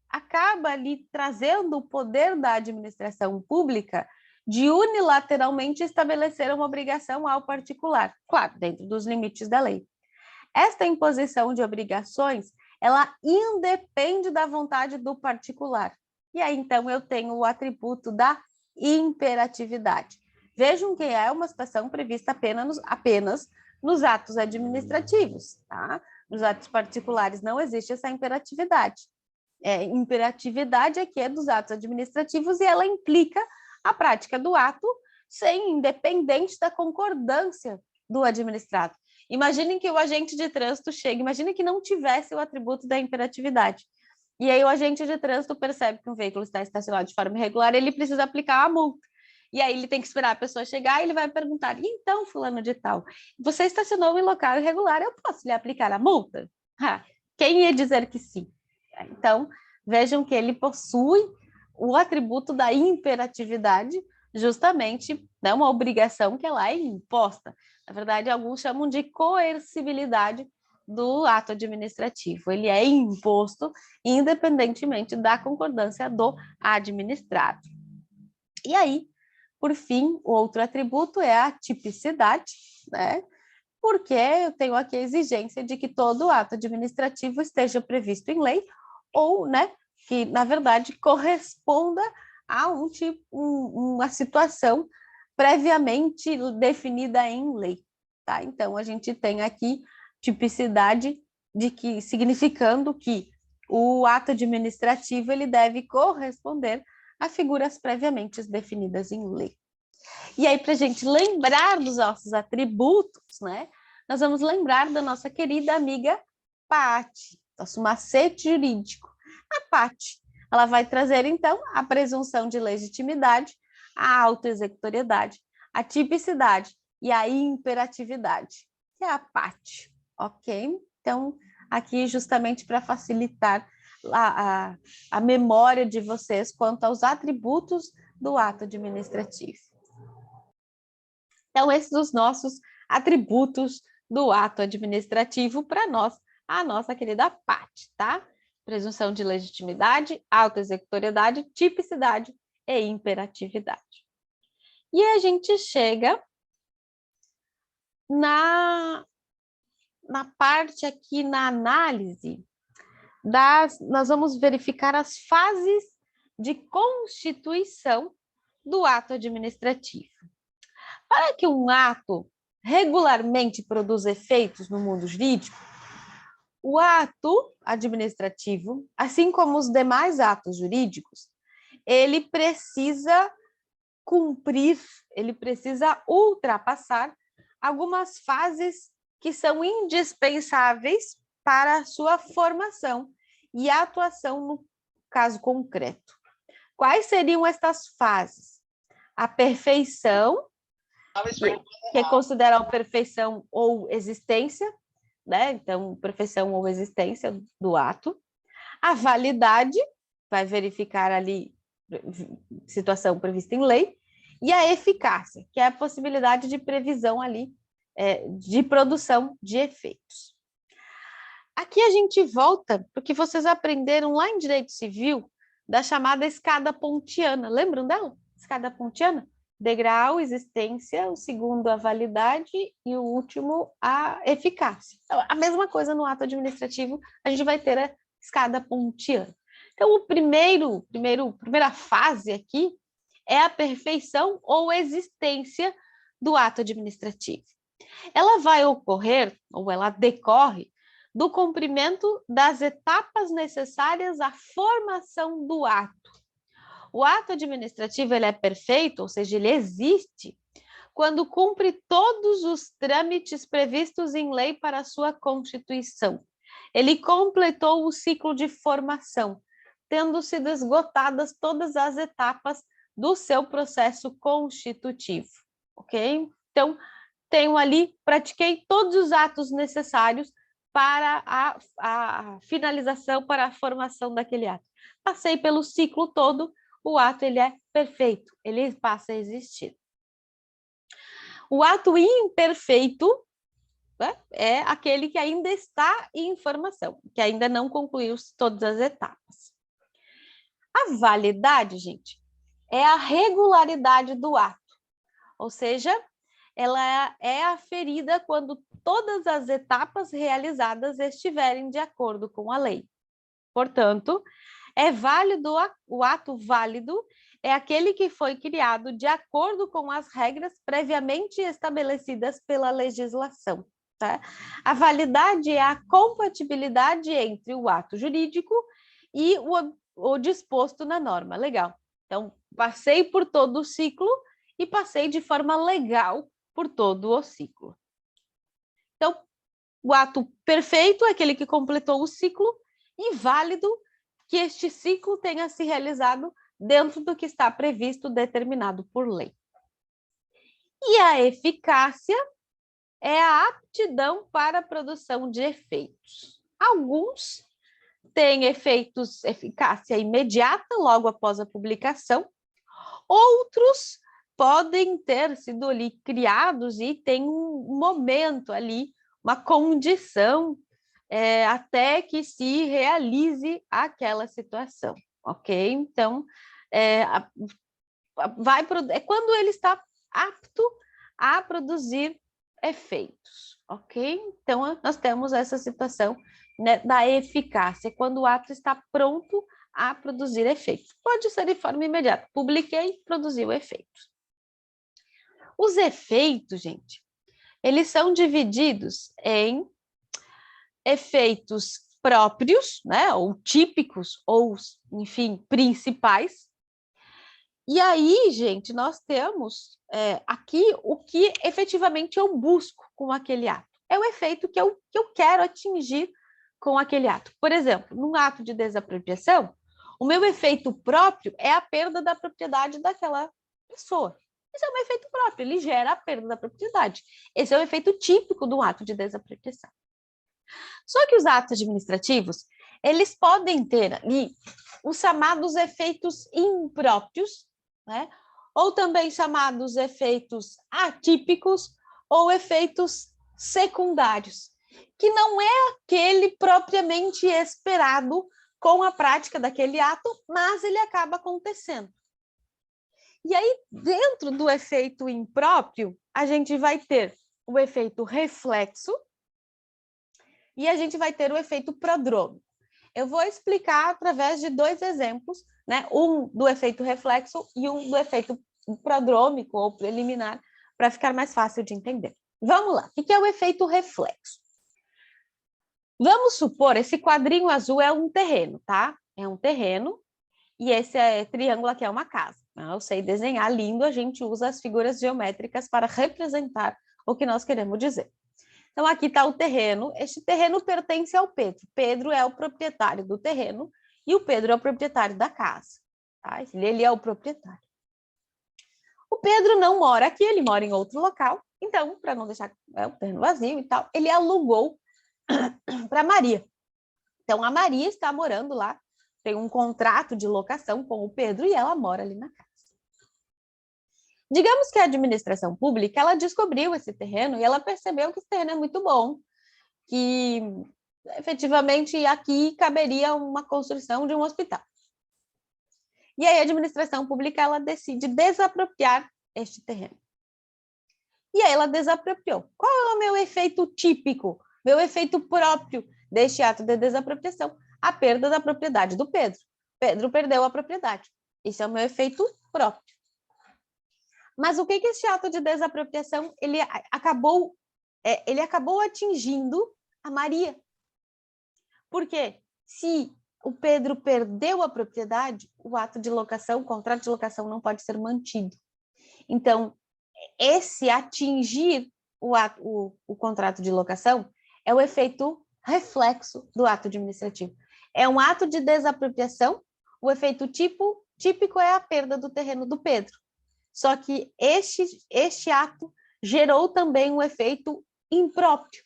acaba ali trazendo o poder da administração pública de unilateralmente estabelecer uma obrigação ao particular, claro, dentro dos limites da lei. Esta imposição de obrigações, ela independe da vontade do particular. E aí, então, eu tenho o atributo da imperatividade. Vejam que é uma situação prevista apenas nos atos administrativos, tá? Nos atos particulares não existe essa imperatividade. Imperatividade aqui é dos atos administrativos e ela implica a prática do ato independente da concordância do administrado. Imaginem que o agente de trânsito chega, imaginem que não tivesse o atributo da imperatividade. E aí o agente de trânsito percebe que um veículo está estacionado de forma irregular, ele precisa aplicar a multa. E aí ele tem que esperar a pessoa chegar e ele vai perguntar, então, fulano de tal, você estacionou em local irregular, eu posso lhe aplicar a multa? Quem ia dizer que sim? Então, vejam que ele possui o atributo da imperatividade, justamente, né, uma obrigação que ela é imposta. Na verdade, alguns chamam de coercibilidade do ato administrativo. Ele é imposto independentemente da concordância do administrado. E aí, por fim, o outro atributo é a tipicidade, né? Porque eu tenho aqui a exigência de que todo ato administrativo esteja previsto em lei ou, né, que, na verdade, corresponda a uma situação previamente definida em lei, tá? Então, a gente tem aqui tipicidade significando que o ato administrativo ele deve corresponder a figuras previamente definidas em lei. E aí, para a gente lembrar dos nossos atributos, né? Nós vamos lembrar da nossa querida amiga Paty, nosso macete jurídico. A Paty, ela vai trazer, então, a presunção de legitimidade, a autoexecutoriedade, a tipicidade e a imperatividade, que é a Paty, ok? Então, aqui justamente para facilitar a memória de vocês quanto aos atributos do ato administrativo. Então, esses são os nossos atributos do ato administrativo para nós, a nossa querida Paty, tá? Presunção de legitimidade, autoexecutoriedade, tipicidade e imperatividade. E a gente chega na parte aqui, na análise, nós vamos verificar as fases de constituição do ato administrativo. Para que um ato regularmente produza efeitos no mundo jurídico, o ato administrativo, assim como os demais atos jurídicos, ele precisa cumprir, ele precisa ultrapassar algumas fases que são indispensáveis para a sua formação e atuação no caso concreto. Quais seriam estas fases? A perfeição, que é considerar a perfeição ou existência, né? Então, perfeição ou existência do ato. A validade, vai verificar ali situação prevista em lei. E a eficácia, que é a possibilidade de previsão ali, de produção de efeitos. Aqui a gente volta para o que vocês aprenderam lá em Direito Civil, da chamada escada pontiana. Lembram dela? Escada pontiana? Degrau, existência, o segundo a validade e o último a eficácia. Então, a mesma coisa no ato administrativo, a gente vai ter a escada pontiana. Então, primeira fase aqui é a perfeição ou existência do ato administrativo. Ela vai ocorrer, ou ela decorre, do cumprimento das etapas necessárias à formação do ato. O ato administrativo ele é perfeito, ou seja, ele existe, quando cumpre todos os trâmites previstos em lei para a sua constituição. Ele completou o ciclo de formação, tendo sido esgotadas todas as etapas do seu processo constitutivo, ok? Então, tenho ali, pratiquei todos os atos necessários para a finalização, para a formação daquele ato. Passei pelo ciclo todo, o ato ele é perfeito, ele passa a existir. O ato imperfeito, né, é aquele que ainda está em formação, que ainda não concluiu todas as etapas. A validade, gente, é a regularidade do ato, ou seja, ela é aferida quando todas as etapas realizadas estiverem de acordo com a lei. Portanto, é válido, o ato válido é aquele que foi criado de acordo com as regras previamente estabelecidas pela legislação. Tá? A validade é a compatibilidade entre o ato jurídico e o disposto na norma. Legal. Então, passei por todo o ciclo e passei de forma legal por todo o ciclo. Então, o ato perfeito é aquele que completou o ciclo e válido que este ciclo tenha se realizado dentro do que está previsto, determinado por lei. E a eficácia é a aptidão para a produção de efeitos. Alguns têm eficácia imediata logo após a publicação, outros podem ter sido ali criados e tem um momento ali, uma condição até que se realize aquela situação, ok? Então, é quando ele está apto a produzir efeitos, ok? Então, nós temos essa situação, né, da eficácia, quando o ato está pronto a produzir efeitos. Pode ser de forma imediata. Publiquei, produziu efeitos. Os efeitos, gente, eles são divididos em efeitos próprios, né, ou típicos, ou, enfim, principais. E aí, gente, nós temos aqui o que efetivamente eu busco com aquele ato. É o efeito que eu quero atingir com aquele ato. Por exemplo, num ato de desapropriação, o meu efeito próprio é a perda da propriedade daquela pessoa. Esse é um efeito próprio, ele gera a perda da propriedade. Esse é o efeito típico do ato de desapropriação. Só que os atos administrativos, eles podem ter ali os chamados efeitos impróprios, né? Ou também chamados efeitos atípicos ou efeitos secundários, que não é aquele propriamente esperado com a prática daquele ato, mas ele acaba acontecendo. E aí, dentro do efeito impróprio, a gente vai ter o efeito reflexo e a gente vai ter o efeito prodrômico. Eu vou explicar através de dois exemplos, né? Um do efeito reflexo e um do efeito prodrômico ou preliminar, para ficar mais fácil de entender. Vamos lá, o que é o efeito reflexo? Vamos supor, esse quadrinho azul é um terreno, tá? É um terreno, e esse triângulo aqui é uma casa. Eu sei desenhar lindo, a gente usa as figuras geométricas para representar o que nós queremos dizer. Então, aqui está o terreno. Este terreno pertence ao Pedro. Pedro é o proprietário do terreno e o Pedro é o proprietário da casa. Tá? Ele é o proprietário. O Pedro não mora aqui, ele mora em outro local. Então, para não deixar o terreno vazio e tal, ele alugou para Maria. Então, a Maria está morando lá, tem um contrato de locação com o Pedro e ela mora ali na casa. Digamos que a administração pública, ela descobriu esse terreno e ela percebeu que esse terreno é muito bom, que efetivamente aqui caberia uma construção de um hospital. E aí a administração pública, ela decide desapropriar este terreno. E aí ela desapropriou. Qual é o meu efeito típico, meu efeito próprio deste ato de desapropriação? A perda da propriedade do Pedro. Pedro perdeu a propriedade. Esse é o meu efeito próprio. Mas o que esse ato de desapropriação ele acabou atingindo a Maria? Porque se o Pedro perdeu a propriedade, o ato de locação, o contrato de locação não pode ser mantido. Então, esse atingir o contrato de locação é o efeito reflexo do ato administrativo. É um ato de desapropriação, o efeito típico é a perda do terreno do Pedro. Só que este ato gerou também um efeito impróprio.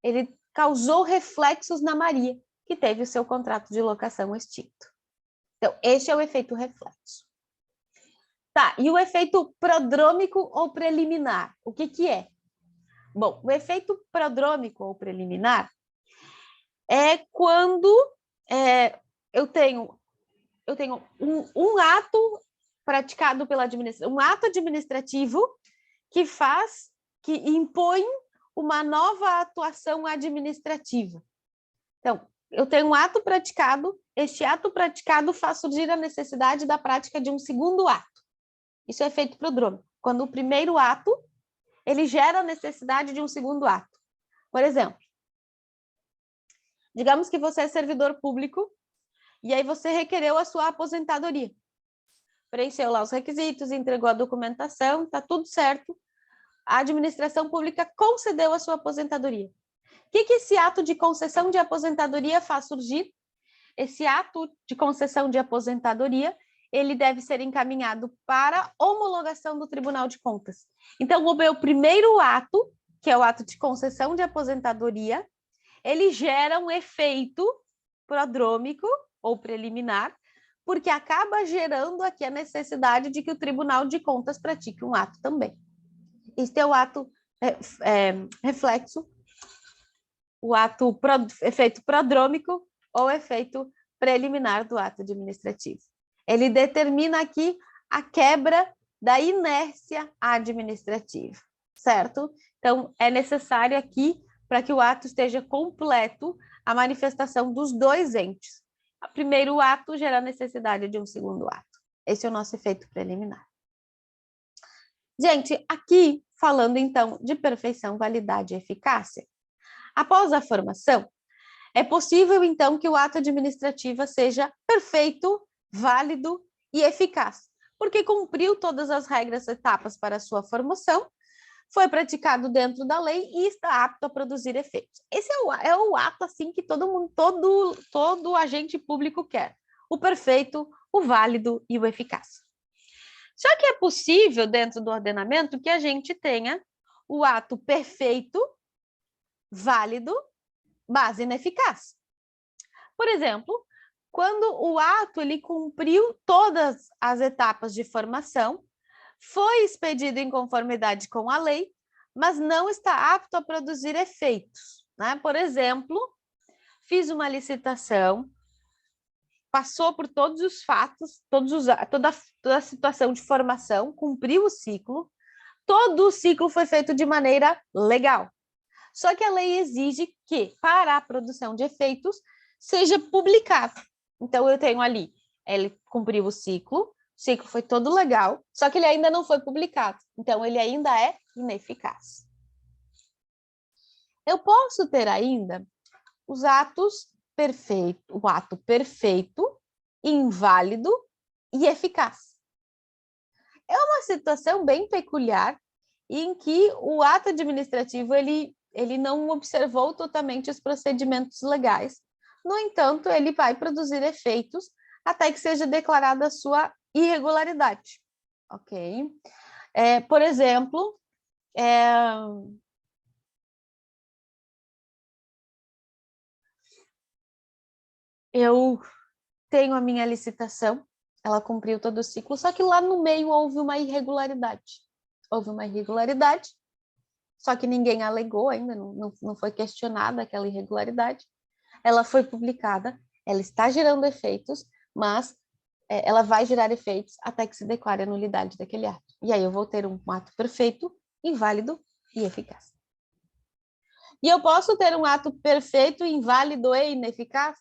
Ele causou reflexos na Maria, que teve o seu contrato de locação extinto. Então, este é o efeito reflexo. Tá, e o efeito prodrômico ou preliminar? O que é? Bom, o efeito prodrômico ou preliminar é quando eu tenho um ato praticado pela administração, um ato administrativo que impõe uma nova atuação administrativa. Então, eu tenho um ato praticado, este ato praticado faz surgir a necessidade da prática de um segundo ato. Isso é efeito prodrômico. Quando o primeiro ato, ele gera a necessidade de um segundo ato. Por exemplo, digamos que você é servidor público e aí você requereu a sua aposentadoria. Preencheu lá os requisitos, entregou a documentação, está tudo certo. A administração pública concedeu a sua aposentadoria. O que esse ato de concessão de aposentadoria faz surgir? Esse ato de concessão de aposentadoria, ele deve ser encaminhado para homologação do Tribunal de Contas. Então, o meu primeiro ato, que é o ato de concessão de aposentadoria, ele gera um efeito prodrômico ou preliminar, porque acaba gerando aqui a necessidade de que o Tribunal de Contas pratique um ato também. Este é o ato reflexo, o ato efeito prodrômico ou efeito preliminar do ato administrativo. Ele determina aqui a quebra da inércia administrativa, certo? Então, é necessário aqui, para que o ato esteja completo, a manifestação dos dois entes. O primeiro ato gera a necessidade de um segundo ato. Esse é o nosso efeito preliminar. Gente, aqui falando então de perfeição, validade e eficácia. Após a formação, é possível então que o ato administrativo seja perfeito, válido e eficaz, porque cumpriu todas as regras e etapas para a sua formação, foi praticado dentro da lei e está apto a produzir efeitos. Esse é o ato assim que todo agente público quer: o perfeito, o válido e o eficaz. Só que é possível, dentro do ordenamento, que a gente tenha o ato perfeito, válido, mas ineficaz. Por exemplo, quando o ato ele cumpriu todas as etapas de formação, foi expedido em conformidade com a lei, mas não está apto a produzir efeitos, né? Por exemplo, fiz uma licitação, passou por todos os fatos, toda a situação de formação, cumpriu o ciclo, todo o ciclo foi feito de maneira legal. Só que a lei exige que, para a produção de efeitos, seja publicado. Então, eu tenho ali, ele cumpriu o ciclo foi todo legal, só que ele ainda não foi publicado. Então, ele ainda é ineficaz. Eu posso ter ainda os atos perfeitos, o ato perfeito, inválido e eficaz. É uma situação bem peculiar em que o ato administrativo ele não observou totalmente os procedimentos legais. No entanto, ele vai produzir efeitos até que seja declarada a sua irregularidade, ok? Por exemplo, eu tenho a minha licitação, ela cumpriu todo o ciclo, só que lá no meio houve uma irregularidade. Houve uma irregularidade, só que ninguém alegou ainda, não foi questionada aquela irregularidade. Ela foi publicada, ela está gerando efeitos, mas ela vai gerar efeitos até que se declare a nulidade daquele ato. E aí eu vou ter um ato perfeito, inválido e eficaz. E eu posso ter um ato perfeito, inválido e ineficaz?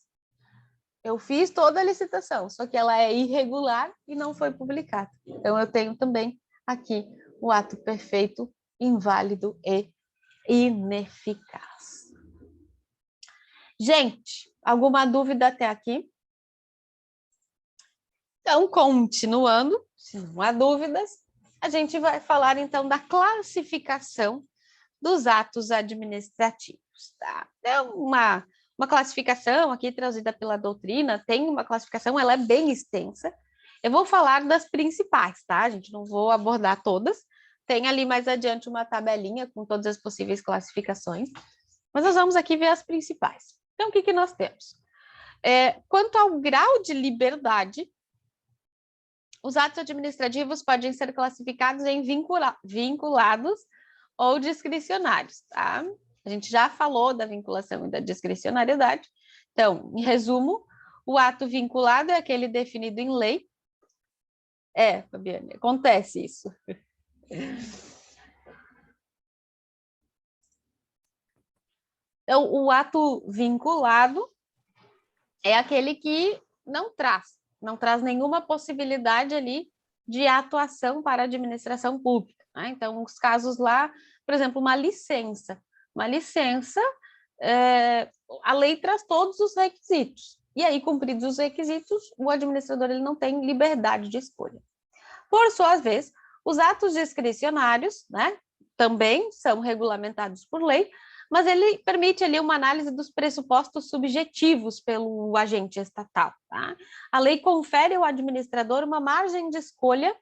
Eu fiz toda a licitação, só que ela é irregular e não foi publicada. Então, eu tenho também aqui o ato perfeito, inválido e ineficaz. Gente, alguma dúvida até aqui? Então, continuando, se não há dúvidas, a gente vai falar então da classificação dos atos administrativos, tá? É uma classificação aqui trazida pela doutrina, tem uma classificação, ela é bem extensa. Eu vou falar das principais, tá? A gente não vou abordar todas. Tem ali mais adiante uma tabelinha com todas as possíveis classificações, mas nós vamos aqui ver as principais. Então, o que nós temos? Quanto ao grau de liberdade, os atos administrativos podem ser classificados em vinculados ou discricionários, tá? A gente já falou da vinculação e da discricionariedade. Então, em resumo, o ato vinculado é aquele definido em lei. Fabiane, acontece isso. Então, o ato vinculado é aquele que não traz nenhuma possibilidade ali de atuação para a administração pública, né? Então, os casos lá, por exemplo, uma licença. Uma licença, a lei traz todos os requisitos. E aí, cumpridos os requisitos, o administrador ele não tem liberdade de escolha. Por sua vez, os atos discricionários, né, também são regulamentados por lei, mas ele permite ali uma análise dos pressupostos subjetivos pelo agente estatal, tá? A lei confere ao administrador uma margem de escolha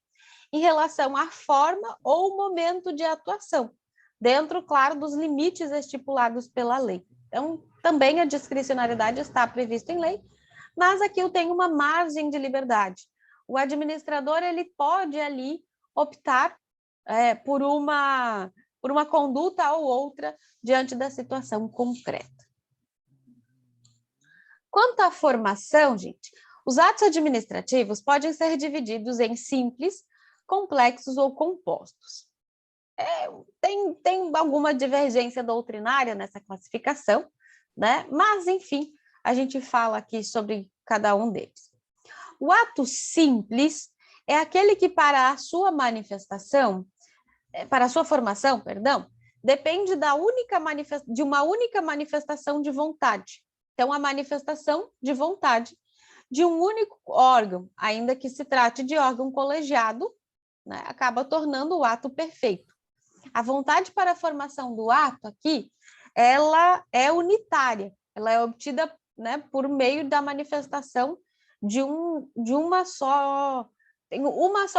em relação à forma ou momento de atuação, dentro, claro, dos limites estipulados pela lei. Então, também a discricionariedade está prevista em lei, mas aqui eu tenho uma margem de liberdade. O administrador, ele pode ali optar por uma conduta ou outra diante da situação concreta. Quanto à formação, gente, os atos administrativos podem ser divididos em simples, complexos ou compostos. Tem alguma divergência doutrinária nessa classificação, né? Mas, enfim, a gente fala aqui sobre cada um deles. O ato simples é aquele que, para a sua manifestação, para a sua formação, perdão, depende de uma única manifestação de vontade. Então, a manifestação de vontade de um único órgão, ainda que se trate de órgão colegiado, né, acaba tornando o ato perfeito. A vontade para a formação do ato aqui, ela é unitária, ela é obtida, né, por meio da manifestação de uma só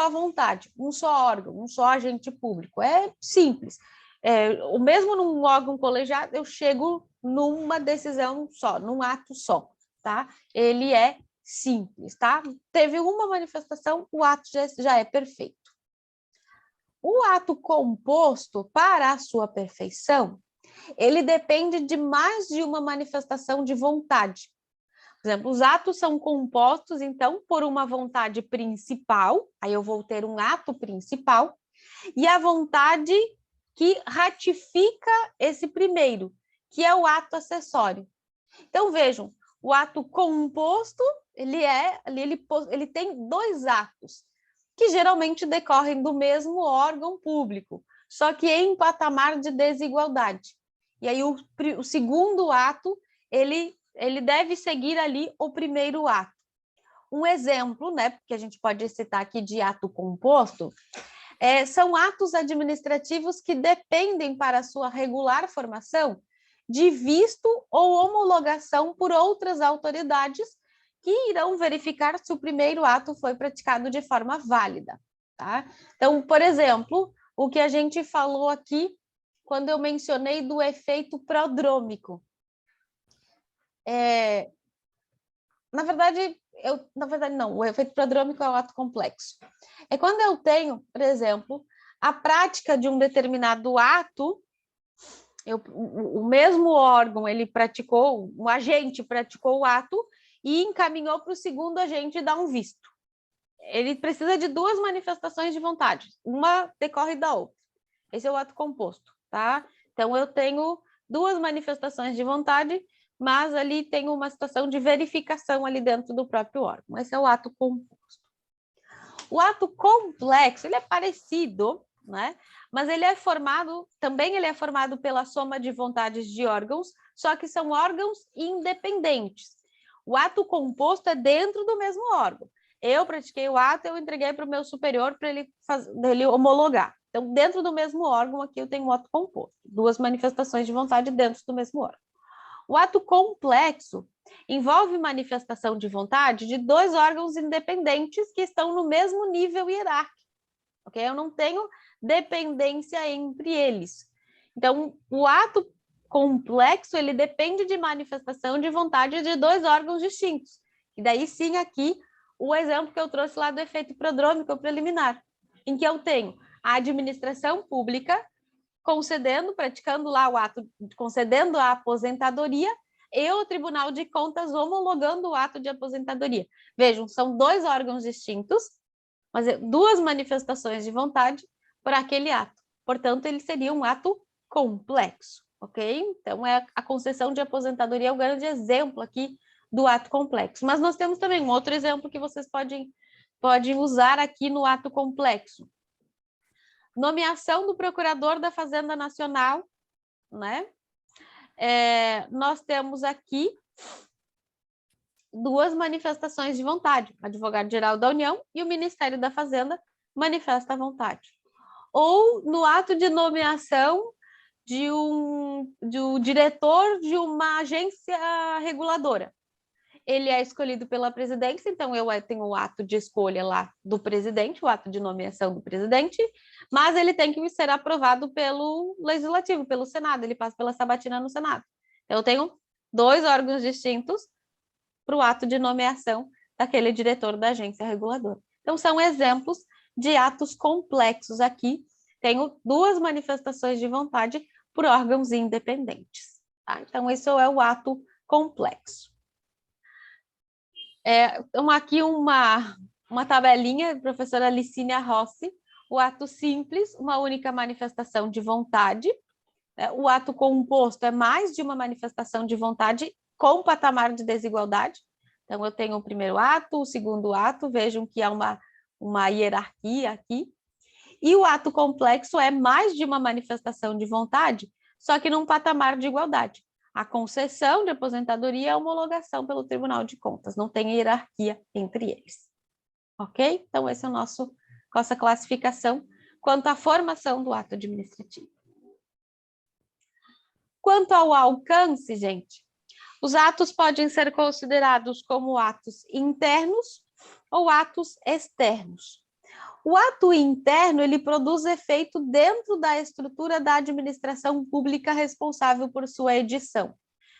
vontade, um só órgão, um só agente público. É simples. O mesmo num órgão colegiado, eu chego numa decisão só, num ato só, tá? Ele é simples, tá? Teve uma manifestação, o ato já é perfeito. O ato composto, para a sua perfeição, ele depende de mais de uma manifestação de vontade. Por exemplo, os atos são compostos, então, por uma vontade principal, aí eu vou ter um ato principal, e a vontade que ratifica esse primeiro, que é o ato acessório. Então, vejam, o ato composto, ele tem dois atos, que geralmente decorrem do mesmo órgão público, só que em patamar de desigualdade. E aí o segundo ato, ele deve seguir ali o primeiro ato. Um exemplo, né, que a gente pode citar aqui de ato composto, são atos administrativos que dependem para a sua regular formação de visto ou homologação por outras autoridades que irão verificar se o primeiro ato foi praticado de forma válida, tá? Então, por exemplo, o que a gente falou aqui quando eu mencionei do efeito prodrômico. Na verdade, não, o efeito prodrômico é o ato complexo. É quando eu tenho, por exemplo, a prática de um determinado ato, o mesmo órgão, o agente praticou o ato e encaminhou para o segundo agente dar um visto. Ele precisa de duas manifestações de vontade, uma decorre da outra. Esse é o ato composto, tá? Então, eu tenho duas manifestações de vontade, mas ali tem uma situação de verificação ali dentro do próprio órgão. Esse é o ato composto. O ato complexo, ele é parecido, né? Mas ele é formado pela soma de vontades de órgãos, só que são órgãos independentes. O ato composto é dentro do mesmo órgão. Eu pratiquei o ato, eu entreguei para o meu superior para ele homologar. Então, dentro do mesmo órgão, aqui eu tenho um ato composto. Duas manifestações de vontade dentro do mesmo órgão. O ato complexo envolve manifestação de vontade de dois órgãos independentes que estão no mesmo nível hierárquico. Okay? Eu não tenho dependência entre eles. Então, o ato complexo, ele depende de manifestação de vontade de dois órgãos distintos. E daí, sim, aqui, o exemplo que eu trouxe lá do efeito prodrômico preliminar, em que eu tenho a administração pública praticando lá o ato, concedendo a aposentadoria, e o Tribunal de Contas homologando o ato de aposentadoria. Vejam, são dois órgãos distintos, mas duas manifestações de vontade por aquele ato. Portanto, ele seria um ato complexo, ok? Então, a concessão de aposentadoria é o grande exemplo aqui do ato complexo. Mas nós temos também um outro exemplo que vocês podem usar aqui no ato complexo. Nomeação do procurador da Fazenda Nacional, né? Nós temos aqui duas manifestações de vontade. O Advogado-Geral da União e o Ministério da Fazenda manifesta a vontade. Ou no ato de nomeação do diretor de uma agência reguladora. Ele é escolhido pela presidência, então eu tenho o ato de escolha lá do presidente, o ato de nomeação do presidente, mas ele tem que ser aprovado pelo Legislativo, pelo Senado, ele passa pela sabatina no Senado. Então, eu tenho 2 órgãos distintos para o ato de nomeação daquele diretor da agência reguladora. Então, são exemplos de atos complexos aqui. Tenho 2 manifestações de vontade por órgãos independentes. Tá? Então, esse é o ato complexo. Então, aqui uma tabelinha, professora Licínia Rossi. O ato simples, uma única manifestação de vontade. O ato composto é mais de uma manifestação de vontade com patamar de desigualdade. Então, eu tenho o primeiro ato, o segundo ato, vejam que há uma hierarquia aqui. E o ato complexo é mais de uma manifestação de vontade, só que num patamar de igualdade. A concessão de aposentadoria e a homologação pelo Tribunal de Contas, não tem hierarquia entre eles. Ok? Então, essa é a nossa classificação quanto à formação do ato administrativo. Quanto ao alcance, gente, os atos podem ser considerados como atos internos ou atos externos. O ato interno, ele produz efeito dentro da estrutura da administração pública responsável por sua edição.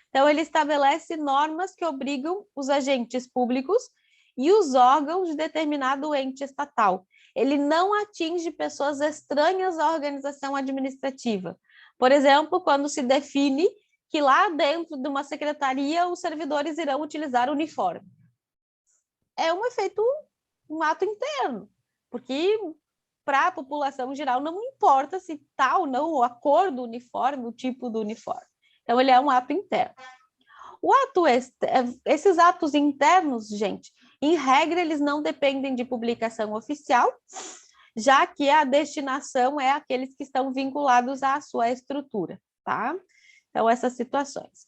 Então, ele estabelece normas que obrigam os agentes públicos e os órgãos de determinado ente estatal. Ele não atinge pessoas estranhas à organização administrativa. Por exemplo, quando se define que lá dentro de uma secretaria os servidores irão utilizar uniforme. É um efeito, um ato interno, porque para a população geral não importa se está ou não a cor do uniforme, o tipo do uniforme. Então, ele é um ato interno. Esses atos internos, gente, em regra, eles não dependem de publicação oficial, já que a destinação é aqueles que estão vinculados à sua estrutura, tá? Então, essas situações.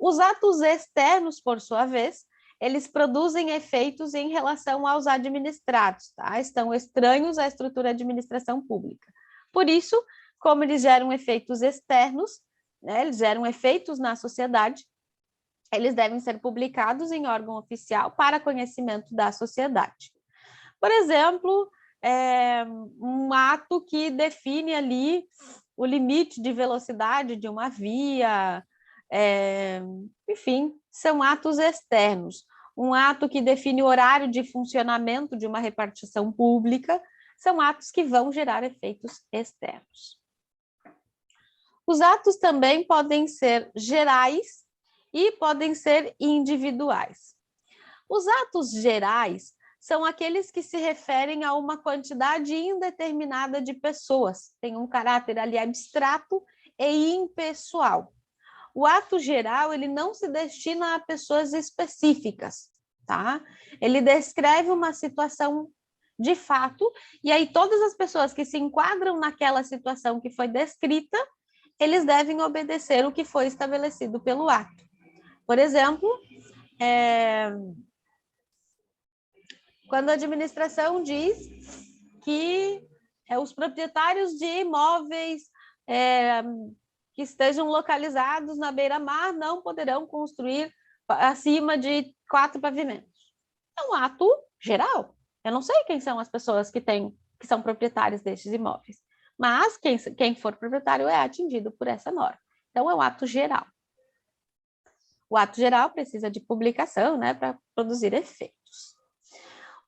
Os atos externos, por sua vez, eles produzem efeitos em relação aos administrados, tá? Estão estranhos à estrutura de administração pública. Por isso, como eles geram efeitos externos, né, eles geram efeitos na sociedade, eles devem ser publicados em órgão oficial para conhecimento da sociedade. Por exemplo, um ato que define ali o limite de velocidade de uma via, enfim, são atos externos. Um ato que define o horário de funcionamento de uma repartição pública, são atos que vão gerar efeitos externos. Os atos também podem ser gerais e podem ser individuais. Os atos gerais são aqueles que se referem a uma quantidade indeterminada de pessoas, tem um caráter ali abstrato e impessoal. O ato geral, ele não se destina a pessoas específicas, tá? Ele descreve uma situação de fato, e aí todas as pessoas que se enquadram naquela situação que foi descrita, eles devem obedecer o que foi estabelecido pelo ato. Por exemplo, quando a administração diz que os proprietários de imóveis que estejam localizados na beira-mar não poderão construir acima de 4 pavimentos. É um ato geral. Eu não sei quem são as pessoas que são proprietários destes imóveis, mas quem for proprietário é atingido por essa norma. Então, é um ato geral. O ato geral precisa de publicação, né, para produzir efeitos.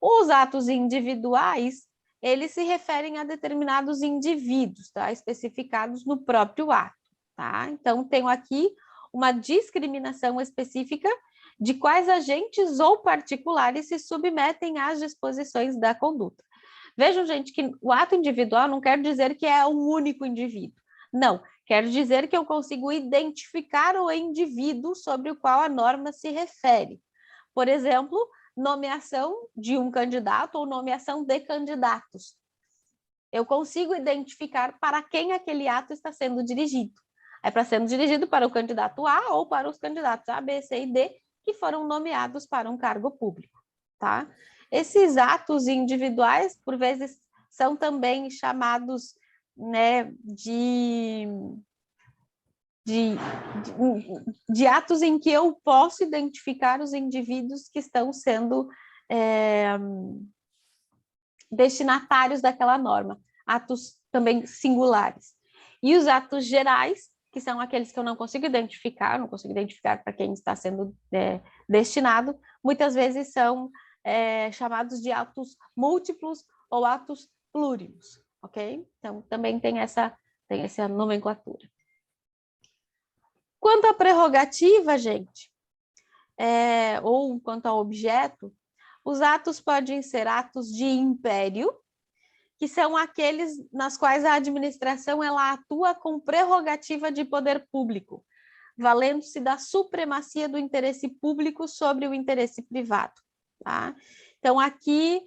Os atos individuais, eles se referem a determinados indivíduos, tá, especificados no próprio ato, tá? Então, tenho aqui uma discriminação específica de quais agentes ou particulares se submetem às disposições da conduta. Vejam, gente, que o ato individual não quer dizer que é um único indivíduo. Não, quer dizer que eu consigo identificar o indivíduo sobre o qual a norma se refere. Por exemplo, nomeação de um candidato ou nomeação de candidatos. Eu consigo identificar para quem aquele ato está sendo dirigido. É para sendo dirigido para o candidato A ou para os candidatos A, B, C e D que foram nomeados para um cargo público, tá? Esses atos individuais, por vezes, são também chamados, né, de atos em que eu posso identificar os indivíduos que estão sendo destinatários daquela norma, atos também singulares. E os atos gerais que são aqueles que eu não consigo identificar para quem está sendo destinado, muitas vezes são chamados de atos múltiplos ou atos plurinos, ok? Então, também tem essa nomenclatura. Quanto à prerrogativa, gente, ou quanto ao objeto, os atos podem ser atos de império, que são aqueles nas quais a administração ela atua com prerrogativa de poder público, valendo-se da supremacia do interesse público sobre o interesse privado. Tá? Então, aqui,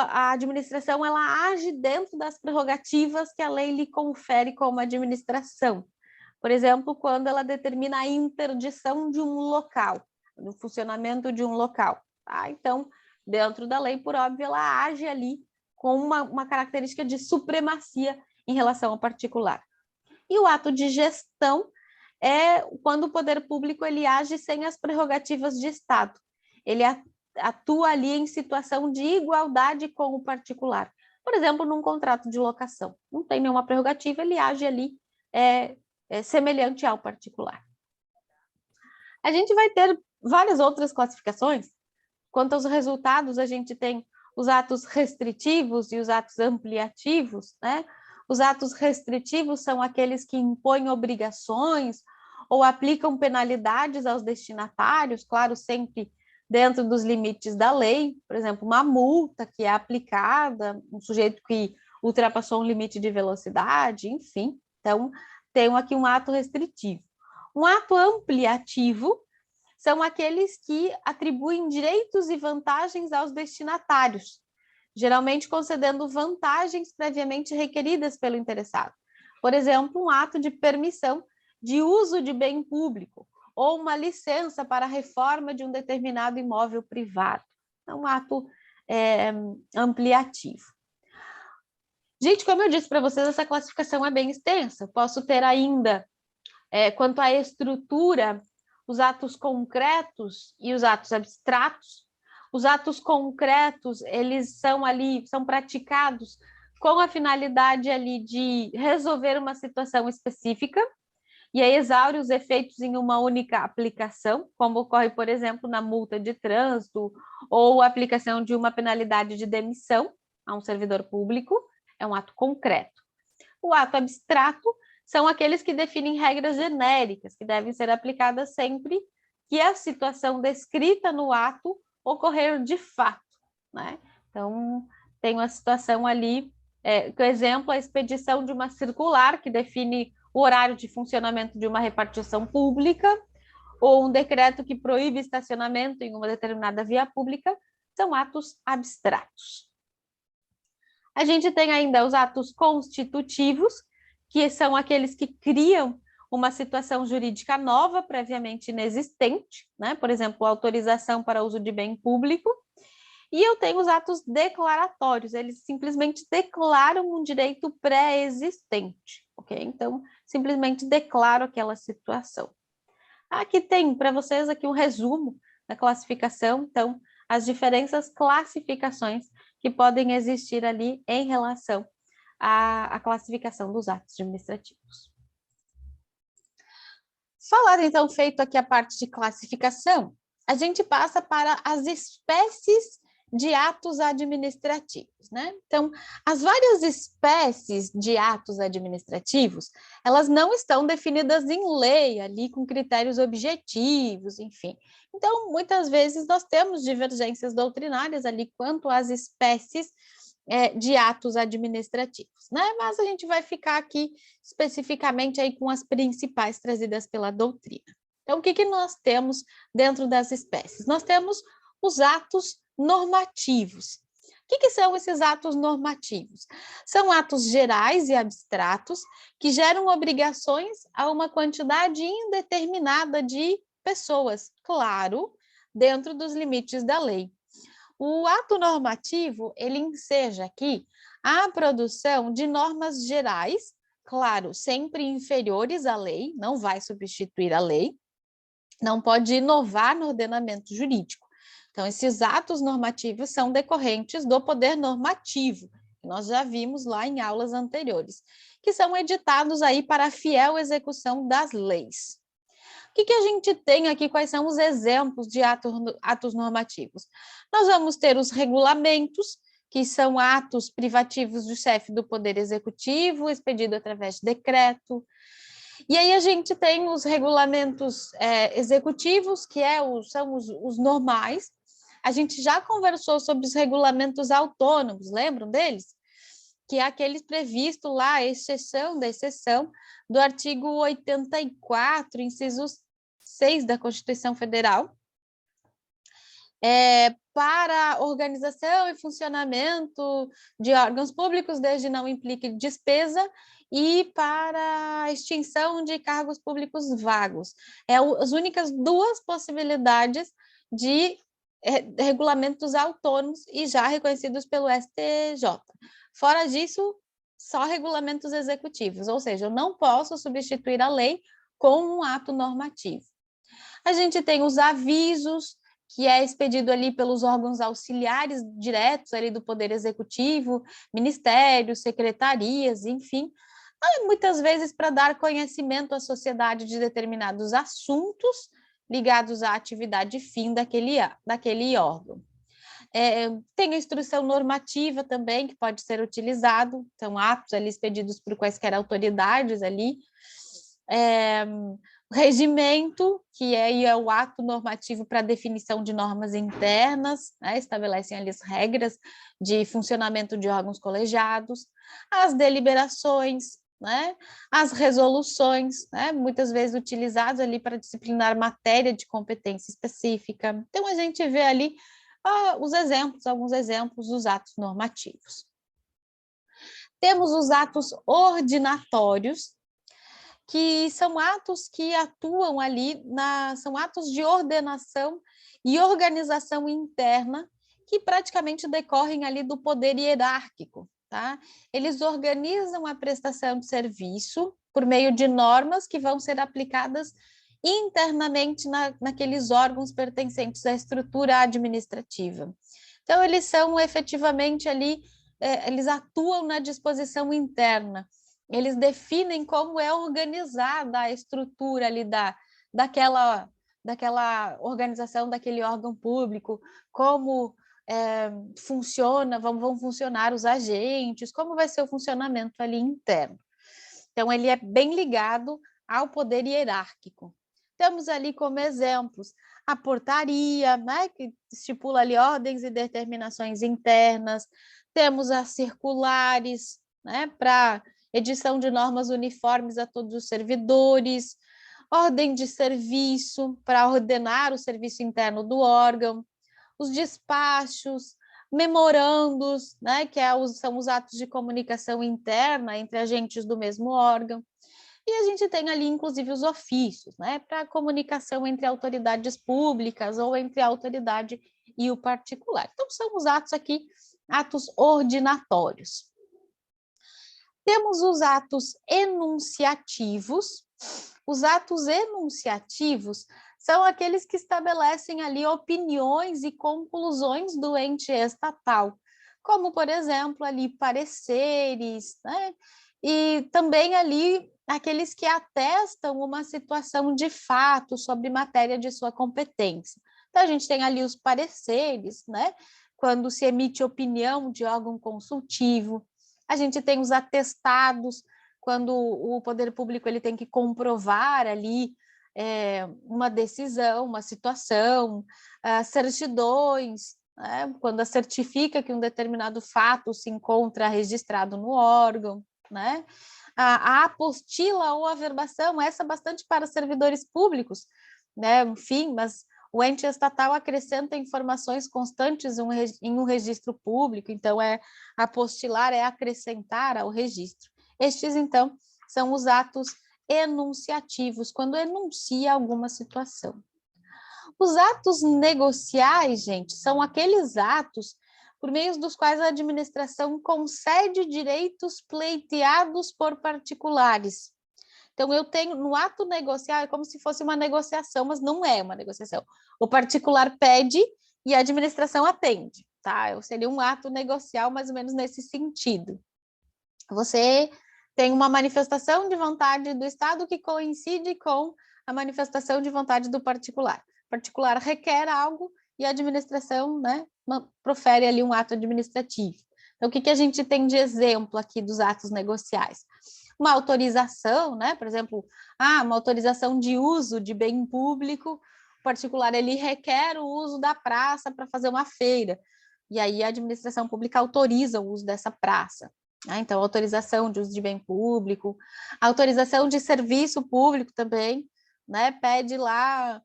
a administração ela age dentro das prerrogativas que a lei lhe confere como administração. Por exemplo, quando ela determina a interdição de um local, no funcionamento de um local. Tá? Então, dentro da lei, por óbvio, ela age ali com uma característica de supremacia em relação ao particular. E o ato de gestão é quando o poder público ele age sem as prerrogativas de Estado. Ele atua ali em situação de igualdade com o particular. Por exemplo, num contrato de locação. Não tem nenhuma prerrogativa, ele age ali semelhante ao particular. A gente vai ter várias outras classificações. Quanto aos resultados, a gente tem os atos restritivos e os atos ampliativos, né? Os atos restritivos são aqueles que impõem obrigações ou aplicam penalidades aos destinatários, claro, sempre dentro dos limites da lei, por exemplo, uma multa que é aplicada, um sujeito que ultrapassou um limite de velocidade, enfim. Então, tem aqui um ato restritivo. Um ato ampliativo são aqueles que atribuem direitos e vantagens aos destinatários, geralmente concedendo vantagens previamente requeridas pelo interessado. Por exemplo, um ato de permissão de uso de bem público ou uma licença para a reforma de um determinado imóvel privado. É um ato ampliativo. Gente, como eu disse para vocês, essa classificação é bem extensa. Posso ter ainda, quanto à estrutura, os atos concretos e os atos abstratos. Os atos concretos, eles são praticados com a finalidade ali de resolver uma situação específica, e aí exaure os efeitos em uma única aplicação, como ocorre, por exemplo, na multa de trânsito ou a aplicação de uma penalidade de demissão a um servidor público, é um ato concreto. O ato abstrato são aqueles que definem regras genéricas, que devem ser aplicadas sempre que a situação descrita no ato ocorrer de fato, né? Então, tem uma situação ali, por exemplo, a expedição de uma circular que define o horário de funcionamento de uma repartição pública, ou um decreto que proíbe estacionamento em uma determinada via pública, são atos abstratos. A gente tem ainda os atos constitutivos, que são aqueles que criam uma situação jurídica nova, previamente inexistente, né? Por exemplo, autorização para uso de bem público. E eu tenho os atos declaratórios, eles simplesmente declaram um direito pré-existente, ok? Então, simplesmente declaro aquela situação. Aqui tem para vocês aqui um resumo da classificação, então, as diferentes classificações que podem existir ali em relação à classificação dos atos administrativos. Falado, então, feito aqui a parte de classificação, a gente passa para as espécies de atos administrativos, né? Então, as várias espécies de atos administrativos, elas não estão definidas em lei, ali com critérios objetivos, enfim. Então, muitas vezes nós temos divergências doutrinárias ali quanto às espécies de atos administrativos, né? Mas a gente vai ficar aqui especificamente aí com as principais trazidas pela doutrina. Então, o que nós temos dentro das espécies? Nós temos os atos normativos. O que são esses atos normativos? São atos gerais e abstratos que geram obrigações a uma quantidade indeterminada de pessoas, claro, dentro dos limites da lei. O ato normativo, ele enseja aqui a produção de normas gerais, claro, sempre inferiores à lei, não vai substituir a lei, não pode inovar no ordenamento jurídico. Então, esses atos normativos são decorrentes do poder normativo, nós já vimos lá em aulas anteriores, que são editados aí para a fiel execução das leis. O que a gente tem aqui? Quais são os exemplos de atos normativos? Nós vamos ter os regulamentos, que são atos privativos do chefe do Poder Executivo, expedido através de decreto. E aí a gente tem os regulamentos executivos, que são os normais. A gente já conversou sobre os regulamentos autônomos, lembram deles? Que é aquele previsto lá, a exceção da exceção, do artigo 84, inciso 6 da Constituição Federal, para organização e funcionamento de órgãos públicos, desde não implique despesa, e para a extinção de cargos públicos vagos. As únicas duas possibilidades de regulamentos autônomos e já reconhecidos pelo STJ. Fora disso, só regulamentos executivos, ou seja, eu não posso substituir a lei com um ato normativo. A gente tem os avisos, que é expedido ali pelos órgãos auxiliares diretos ali do Poder Executivo, ministérios, secretarias, enfim, muitas vezes para dar conhecimento à sociedade de determinados assuntos ligados à atividade fim daquele órgão. Tem a instrução normativa também, que pode ser utilizado, são atos ali expedidos por quaisquer autoridades ali, o regimento, que é o ato normativo para definição de normas internas, né, estabelecem ali as regras de funcionamento de órgãos colegiados, as deliberações, né, as resoluções, né, muitas vezes utilizadas ali para disciplinar matéria de competência específica. Então, a gente vê ali alguns exemplos dos atos normativos. Temos os atos ordinatórios, que são atos que atuam ali, são atos de ordenação e organização interna, que praticamente decorrem ali do poder hierárquico, tá? Eles organizam a prestação de serviço por meio de normas que vão ser aplicadas internamente naqueles órgãos pertencentes à estrutura administrativa. Então, eles são efetivamente ali, eles atuam na disposição interna, eles definem como é organizada a estrutura ali daquela organização, daquele órgão público, como vão funcionar os agentes, como vai ser o funcionamento ali interno. Então, ele é bem ligado ao poder hierárquico. Temos ali como exemplos a portaria, né, que estipula ali ordens e determinações internas, temos as circulares, né, para edição de normas uniformes a todos os servidores, ordem de serviço para ordenar o serviço interno do órgão, os despachos, memorandos, né, que são os atos de comunicação interna entre agentes do mesmo órgão. E a gente tem ali, inclusive, os ofícios, né, para comunicação entre autoridades públicas ou entre a autoridade e o particular. Então, são os atos aqui, atos ordinatórios. Temos os atos enunciativos. Os atos enunciativos são aqueles que estabelecem ali opiniões e conclusões do ente estatal, como, por exemplo, ali pareceres, né? E também ali aqueles que atestam uma situação de fato sobre matéria de sua competência. Então, a gente tem ali os pareceres, né? Quando se emite opinião de órgão consultivo. A gente tem os atestados, quando o poder público ele tem que comprovar ali uma decisão, uma situação, certidões, né? Quando certifica que um determinado fato se encontra registrado no órgão, né? A apostila ou averbação, essa bastante para servidores públicos, né? Enfim, mas o ente estatal acrescenta informações constantes em um registro público, então apostilar é acrescentar ao registro. Estes, então, são os atos enunciativos, quando enuncia alguma situação. Os atos negociais, gente, são aqueles atos por meio dos quais a administração concede direitos pleiteados por particulares. Então, eu tenho, no ato negocial, é como se fosse uma negociação, mas não é uma negociação. O particular pede e a administração atende, tá? Seria um ato negocial mais ou menos nesse sentido. Você tem uma manifestação de vontade do Estado que coincide com a manifestação de vontade do particular. O particular requer algo e a administração, né, profere ali um ato administrativo. Então, o que a gente tem de exemplo aqui dos atos negociais? Uma autorização, né, por exemplo, uma autorização de uso de bem público, o particular ele requer o uso da praça para fazer uma feira, e aí a administração pública autoriza o uso dessa praça. Então, autorização de uso de bem público, autorização de serviço público também, né? Pede lá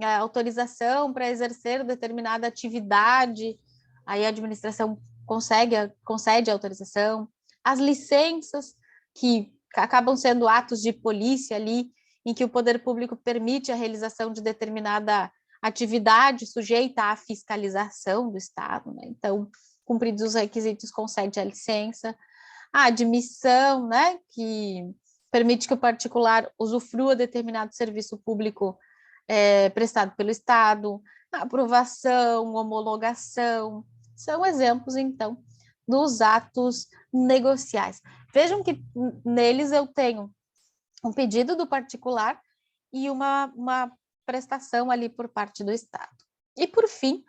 a autorização para exercer determinada atividade, aí a administração concede a autorização. As licenças, que acabam sendo atos de polícia ali, em que o poder público permite a realização de determinada atividade sujeita à fiscalização do Estado, né? Então, cumpridos os requisitos, concede a licença. A admissão, né, que permite que o particular usufrua determinado serviço público prestado pelo Estado, a aprovação, homologação, são exemplos, então, dos atos negociais. Vejam que neles eu tenho um pedido do particular e uma prestação ali por parte do Estado. E, por fim,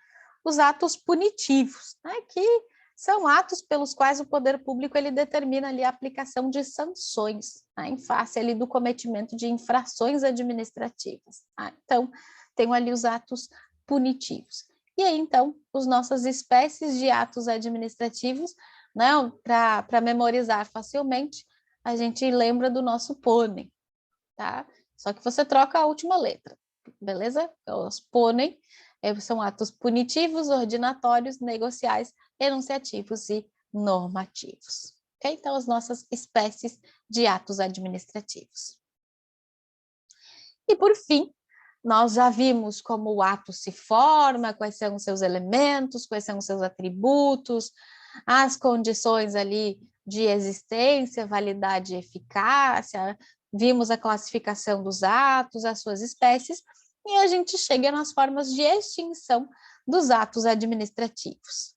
os atos punitivos, né, que são atos pelos quais o poder público ele determina ali a aplicação de sanções, né, em face ali do cometimento de infrações administrativas. Então, tenho ali os atos punitivos. E aí, então, as nossas espécies de atos administrativos, né, para memorizar facilmente, a gente lembra do nosso pônei, tá? Só que você troca a última letra, beleza? Os pônei são atos punitivos, ordinatórios, negociais, enunciativos e normativos. Okay? Então, as nossas espécies de atos administrativos. E, por fim, nós já vimos como o ato se forma, quais são os seus elementos, quais são os seus atributos, as condições ali de existência, validade e eficácia, vimos a classificação dos atos, as suas espécies, e a gente chega nas formas de extinção dos atos administrativos.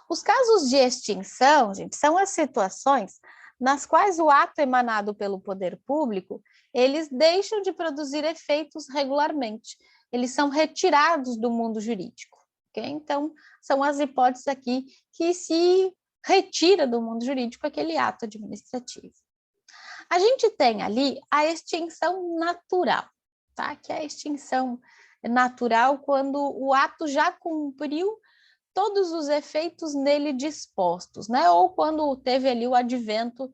Os casos de extinção, gente, são as situações nas quais o ato emanado pelo poder público, eles deixam de produzir efeitos regularmente, eles são retirados do mundo jurídico. Okay? Então, são as hipóteses aqui que se retira do mundo jurídico aquele ato administrativo. A gente tem ali a extinção natural, tá? Que é a extinção natural quando o ato já cumpriu todos os efeitos nele dispostos, né? Ou quando teve ali o advento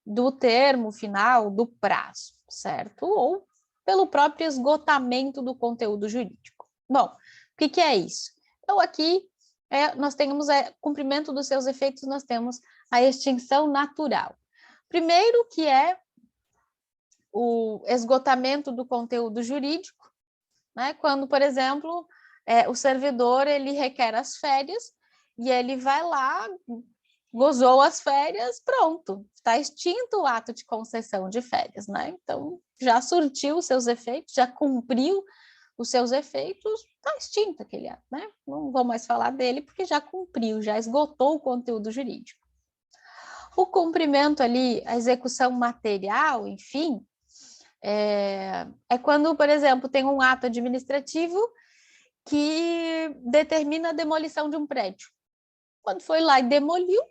do termo final do prazo, certo? Ou pelo próprio esgotamento do conteúdo jurídico. Bom, o que é isso? Então, aqui nós temos cumprimento dos seus efeitos, nós temos a extinção natural. Primeiro, que é o esgotamento do conteúdo jurídico, né? Quando, por exemplo, o servidor ele requer as férias e ele vai lá, gozou as férias, pronto, está extinto o ato de concessão de férias, né? Então, já surtiu os seus efeitos, já cumpriu os seus efeitos, está extinto aquele ato, né? Não vou mais falar dele porque já cumpriu, já esgotou o conteúdo jurídico. O cumprimento ali, a execução material, enfim, é quando, por exemplo, tem um ato administrativo que determina a demolição de um prédio. Quando foi lá e demoliu,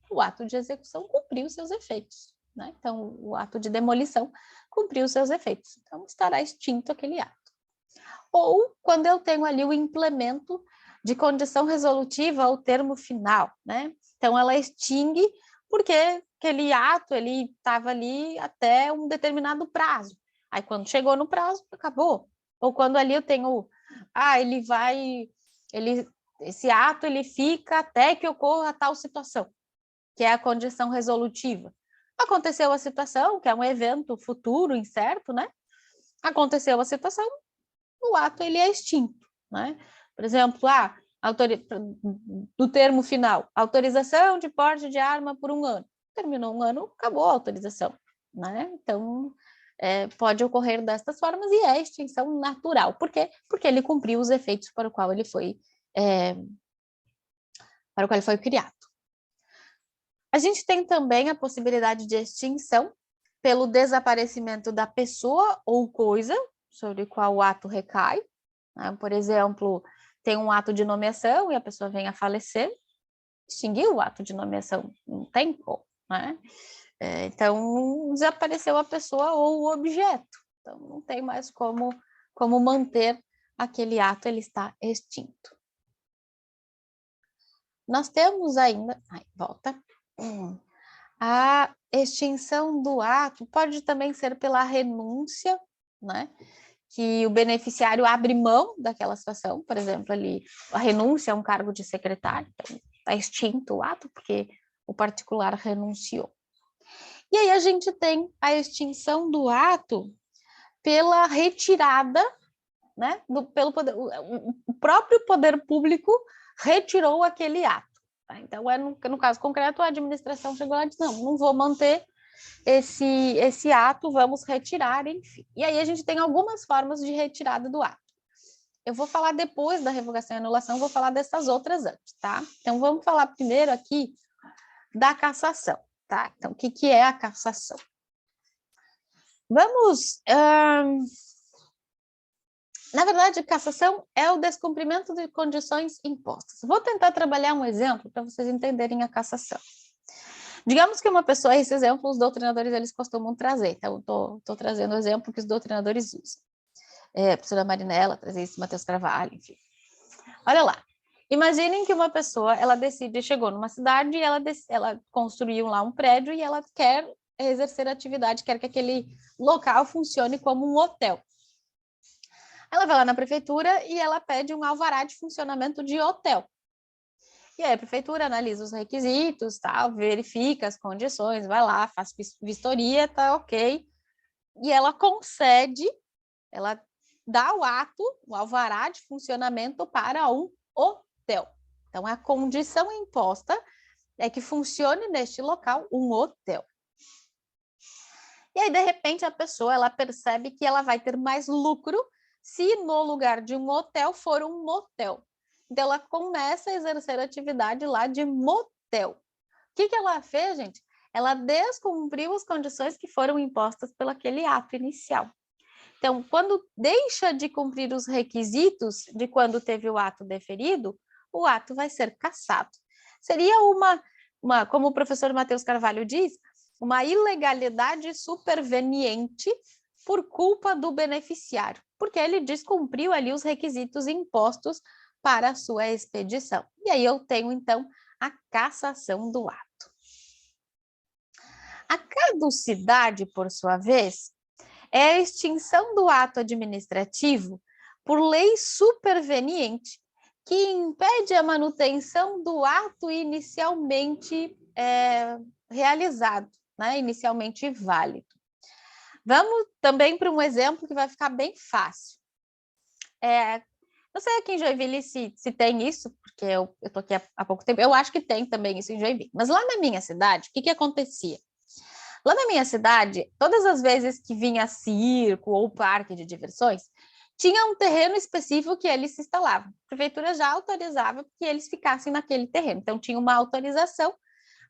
o ato de execução cumpriu seus efeitos, né? Então, o ato de demolição cumpriu seus efeitos. Então, estará extinto aquele ato. Ou quando eu tenho ali o implemento de condição resolutiva ao termo final, né? Então, ela extingue porque aquele ato ele estava ali até um determinado prazo. Aí, quando chegou no prazo, acabou. Ou quando ali eu tenho, esse ato ele fica até que ocorra tal situação, que é a condição resolutiva. Aconteceu a situação, que é um evento futuro, incerto, né? Aconteceu a situação, o ato ele é extinto, né? Por exemplo, do termo final, autorização de porte de arma por 1 ano. Terminou 1 ano, acabou a autorização, né? Então, pode ocorrer destas formas e é extinção natural. Por quê? Porque ele cumpriu os efeitos para o qual ele foi criado. A gente tem também a possibilidade de extinção pelo desaparecimento da pessoa ou coisa sobre qual o ato recai. Né? Por exemplo, tem um ato de nomeação e a pessoa vem a falecer, extinguiu o ato de nomeação, não tem como, né? Então, desapareceu a pessoa ou o objeto. Então, não tem mais como manter aquele ato, ele está extinto. Nós temos ainda... volta. A extinção do ato pode também ser pela renúncia, né? Que o beneficiário abre mão daquela situação, por exemplo, ali, a renúncia a um cargo de secretário, então está extinto o ato, porque o particular renunciou. E aí a gente tem a extinção do ato pela retirada, né? Pelo poder, o próprio poder público retirou aquele ato. Tá? Então, no caso concreto, a administração chegou lá e disse, não vou manter esse ato, vamos retirar, enfim. E aí a gente tem algumas formas de retirada do ato. Eu vou falar depois da revogação e anulação, vou falar dessas outras antes, tá? Então, vamos falar primeiro aqui da cassação, tá? Então, o que é a cassação? Vamos... Na verdade, cassação é o descumprimento de condições impostas. Vou tentar trabalhar um exemplo para vocês entenderem a cassação. Digamos que uma pessoa, esse exemplo os doutrinadores eles costumam trazer, então estou trazendo o exemplo que os doutrinadores usam. A professora Marinella trazia isso, Matheus Carvalho, enfim. Olha lá, imaginem que uma pessoa, ela chegou numa cidade e ela construiu lá um prédio e ela quer exercer atividade, quer que aquele local funcione como um hotel. Ela vai lá na prefeitura e ela pede um alvará de funcionamento de hotel. E aí a prefeitura analisa os requisitos, tá, verifica as condições, vai lá, faz vistoria, tá ok. E ela concede, ela dá o alvará de funcionamento para um hotel. Então, a condição imposta é que funcione neste local um hotel. E aí, de repente, a pessoa ela percebe que ela vai ter mais lucro se no lugar de um hotel for um motel. Então, ela começa a exercer atividade lá de motel. O que ela fez, gente? Ela descumpriu as condições que foram impostas pelo aquele ato inicial. Então, quando deixa de cumprir os requisitos de quando teve o ato deferido, o ato vai ser cassado. Seria como o professor Matheus Carvalho diz, uma ilegalidade superveniente por culpa do beneficiário, porque ele descumpriu ali os requisitos impostos para a sua expedição. E aí eu tenho, então, a cassação do ato. A caducidade, por sua vez, é a extinção do ato administrativo por lei superveniente que impede a manutenção do ato inicialmente realizado, né? Inicialmente válido. Vamos também para um exemplo que vai ficar bem fácil. Não sei aqui em Joinville se tem isso, porque eu estou aqui há pouco tempo. Eu acho que tem também isso em Joinville. Mas lá na minha cidade, o que acontecia? Lá na minha cidade, todas as vezes que vinha circo ou parque de diversões, tinha um terreno específico que eles se instalavam. A prefeitura já autorizava que eles ficassem naquele terreno. Então, tinha uma autorização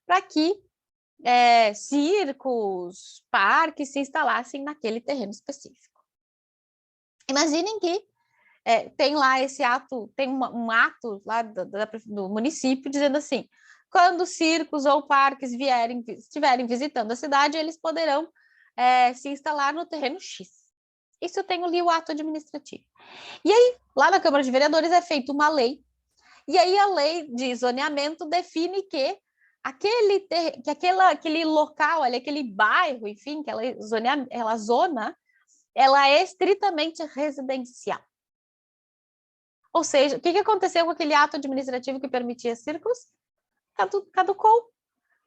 para que circos, parques se instalassem naquele terreno específico. Imaginem que tem lá esse ato, tem um ato lá do município dizendo assim, quando circos ou parques estiverem visitando a cidade, eles poderão se instalar no terreno X. Isso eu tenho ali o ato administrativo. E aí, lá na Câmara de Vereadores é feita uma lei, e aí a lei de zoneamento define que aquele local, ali, aquele bairro, enfim, aquela zona, ela é estritamente residencial. Ou seja, o que aconteceu com aquele ato administrativo que permitia circos? Caducou,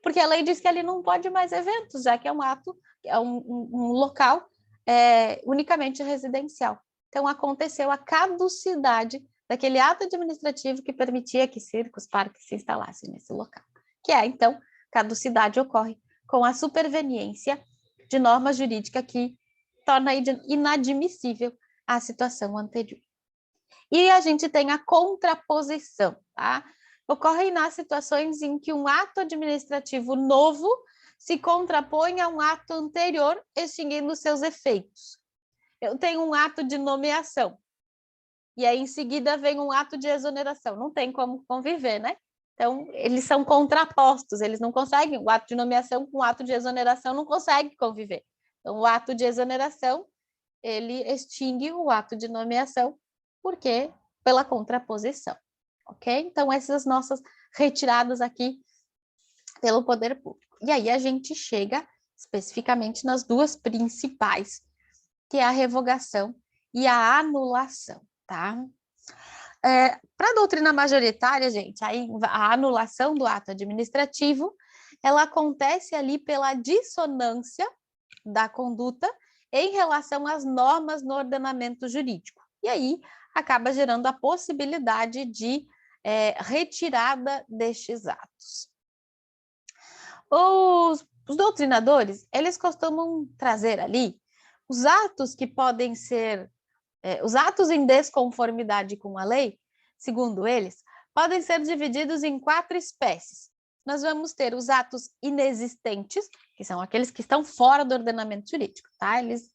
porque a lei diz que ali não pode mais eventos, já que é um ato, é um local unicamente residencial. Então, aconteceu a caducidade daquele ato administrativo que permitia que circos, parques se instalassem nesse local. Então, caducidade ocorre com a superveniência de norma jurídica que torna inadmissível a situação anterior. E a gente tem a contraposição, tá? Ocorrem nas situações em que um ato administrativo novo se contrapõe a um ato anterior, extinguindo seus efeitos. Eu tenho um ato de nomeação, e aí em seguida vem um ato de exoneração. Não tem como conviver, né? Então, eles são contrapostos, eles não conseguem, o ato de nomeação com o ato de exoneração não consegue conviver. Então, o ato de exoneração, ele extingue o ato de nomeação, porque pela contraposição, ok? Então, essas nossas retiradas aqui pelo poder público. E aí a gente chega especificamente nas duas principais, que é a revogação e a anulação, tá? Para a doutrina majoritária, gente, a anulação do ato administrativo, ela acontece ali pela dissonância da conduta em relação às normas no ordenamento jurídico. E aí acaba gerando a possibilidade de retirada destes atos. Os doutrinadores, eles costumam trazer ali os atos que podem ser, os atos em desconformidade com a lei, segundo eles, podem ser divididos em 4 espécies. Nós vamos ter os atos inexistentes, que são aqueles que estão fora do ordenamento jurídico, tá? Eles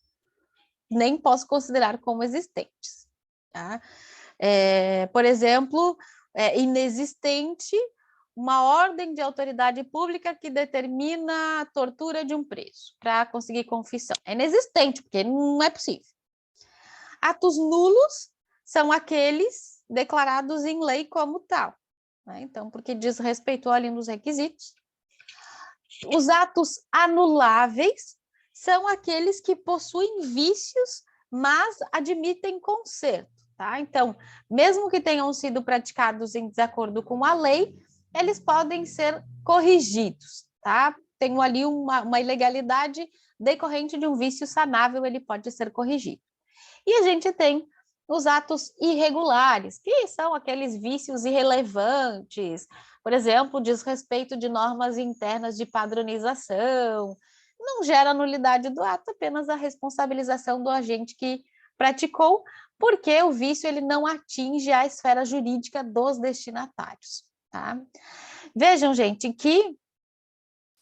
nem posso considerar como existentes, tá? Por exemplo, inexistente uma ordem de autoridade pública que determina a tortura de um preso para conseguir confissão. É inexistente, porque não é possível. Atos nulos são aqueles declarados em lei como tal, né? Então, porque desrespeitou ali nos requisitos. Os atos anuláveis são aqueles que possuem vícios, mas admitem conserto, tá? Então, mesmo que tenham sido praticados em desacordo com a lei, eles podem ser corrigidos, tá? Tem ali uma ilegalidade decorrente de um vício sanável, ele pode ser corrigido. E a gente tem os atos irregulares, que são aqueles vícios irrelevantes, por exemplo, desrespeito de normas internas de padronização, não gera nulidade do ato, apenas a responsabilização do agente que praticou, porque o vício ele não atinge a esfera jurídica dos destinatários, tá? Vejam, gente, que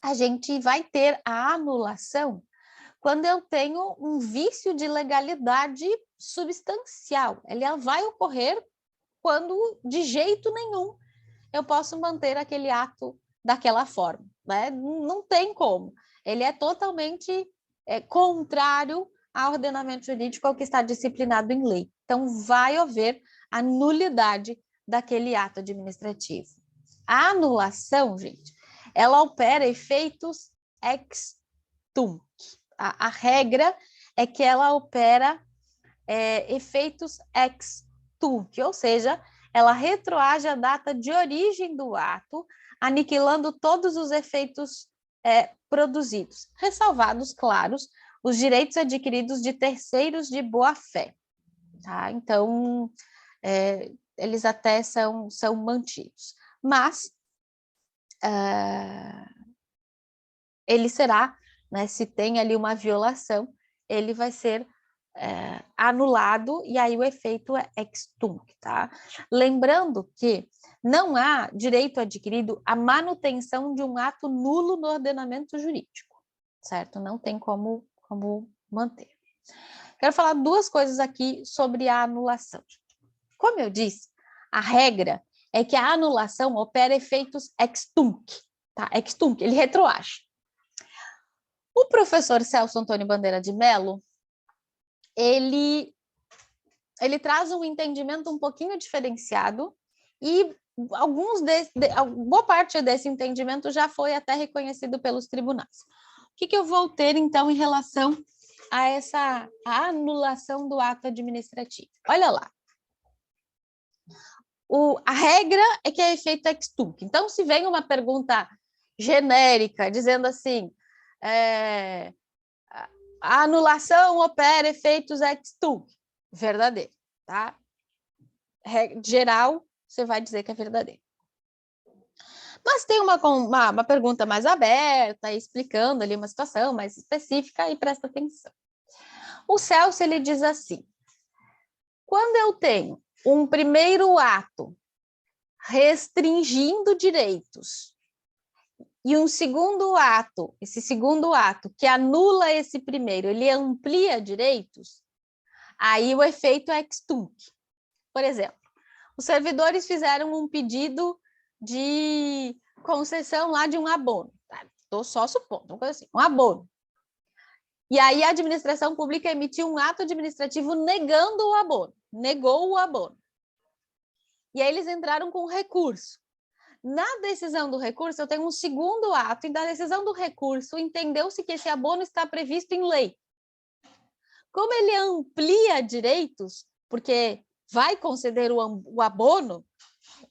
a gente vai ter a anulação quando eu tenho um vício de legalidade substancial. Ela vai ocorrer quando, de jeito nenhum, eu posso manter aquele ato daquela forma, né? Não tem como. Ele é totalmente contrário ao ordenamento jurídico, ao que está disciplinado em lei. Então, vai haver a nulidade daquele ato administrativo. A anulação, gente, ela opera efeitos ex tunc. A regra é que ela opera efeitos ex tunc, ou seja, ela retroage a data de origem do ato, aniquilando todos os efeitos produzidos, ressalvados, claros, os direitos adquiridos de terceiros de boa-fé. Tá? Então, eles até são mantidos. Mas, ele será, né, se tem ali uma violação, ele vai ser anulado, e aí o efeito é ex tunc, tá? Lembrando que não há direito adquirido à manutenção de um ato nulo no ordenamento jurídico, certo? Não tem como manter. Quero falar 2 coisas aqui sobre a anulação. Como eu disse, a regra é que a anulação opera efeitos ex tunc, tá? Ex tunc, ele retroage. O professor Celso Antônio Bandeira de Mello, ele traz um entendimento um pouquinho diferenciado e boa parte desse entendimento já foi até reconhecido pelos tribunais. O que eu vou ter, então, em relação a essa anulação do ato administrativo? Olha lá. A regra é que é efeito ex tunc. Então, se vem uma pergunta genérica, dizendo assim, a anulação opera efeitos ex tunc, verdadeiro, tá? Geral, você vai dizer que é verdadeiro. Mas tem uma pergunta mais aberta, explicando ali uma situação mais específica, e presta atenção. O Celso, ele diz assim, quando eu tenho um primeiro ato restringindo direitos e um segundo ato, esse segundo ato que anula esse primeiro, ele amplia direitos, aí o efeito é ex tunc. Por exemplo, os servidores fizeram um pedido de concessão lá de um abono. Estou só supondo, uma coisa assim, um abono. E aí a administração pública emitiu um ato administrativo negando o abono, negou o abono. E aí eles entraram com recurso. Na decisão do recurso, eu tenho um segundo ato, e da decisão do recurso, entendeu-se que esse abono está previsto em lei. Como ele amplia direitos, porque vai conceder o abono,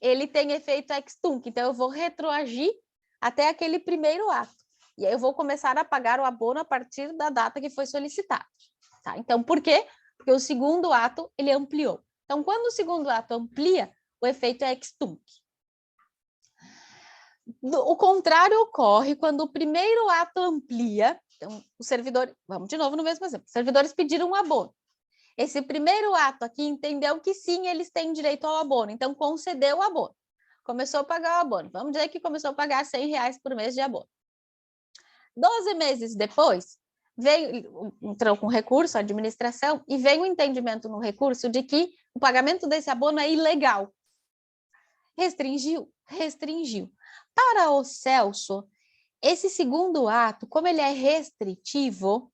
ele tem efeito ex tunc, então eu vou retroagir até aquele primeiro ato. E aí eu vou começar a pagar o abono a partir da data que foi solicitado. Tá? Então, por quê? Porque o segundo ato, ele ampliou. Então, quando o segundo ato amplia, o efeito é ex tunc. O contrário ocorre quando o primeiro ato amplia. Então, o servidor, vamos de novo no mesmo exemplo, os servidores pediram um abono. Esse primeiro ato aqui entendeu que sim, eles têm direito ao abono, então concedeu o abono. Começou a pagar o abono. Vamos dizer que começou a pagar R$100 por mês de abono. 12 meses depois, entrou com recurso, a administração, e veio o entendimento no recurso de que o pagamento desse abono é ilegal. Restringiu? Restringiu. Para o Celso, esse segundo ato, como ele é restritivo,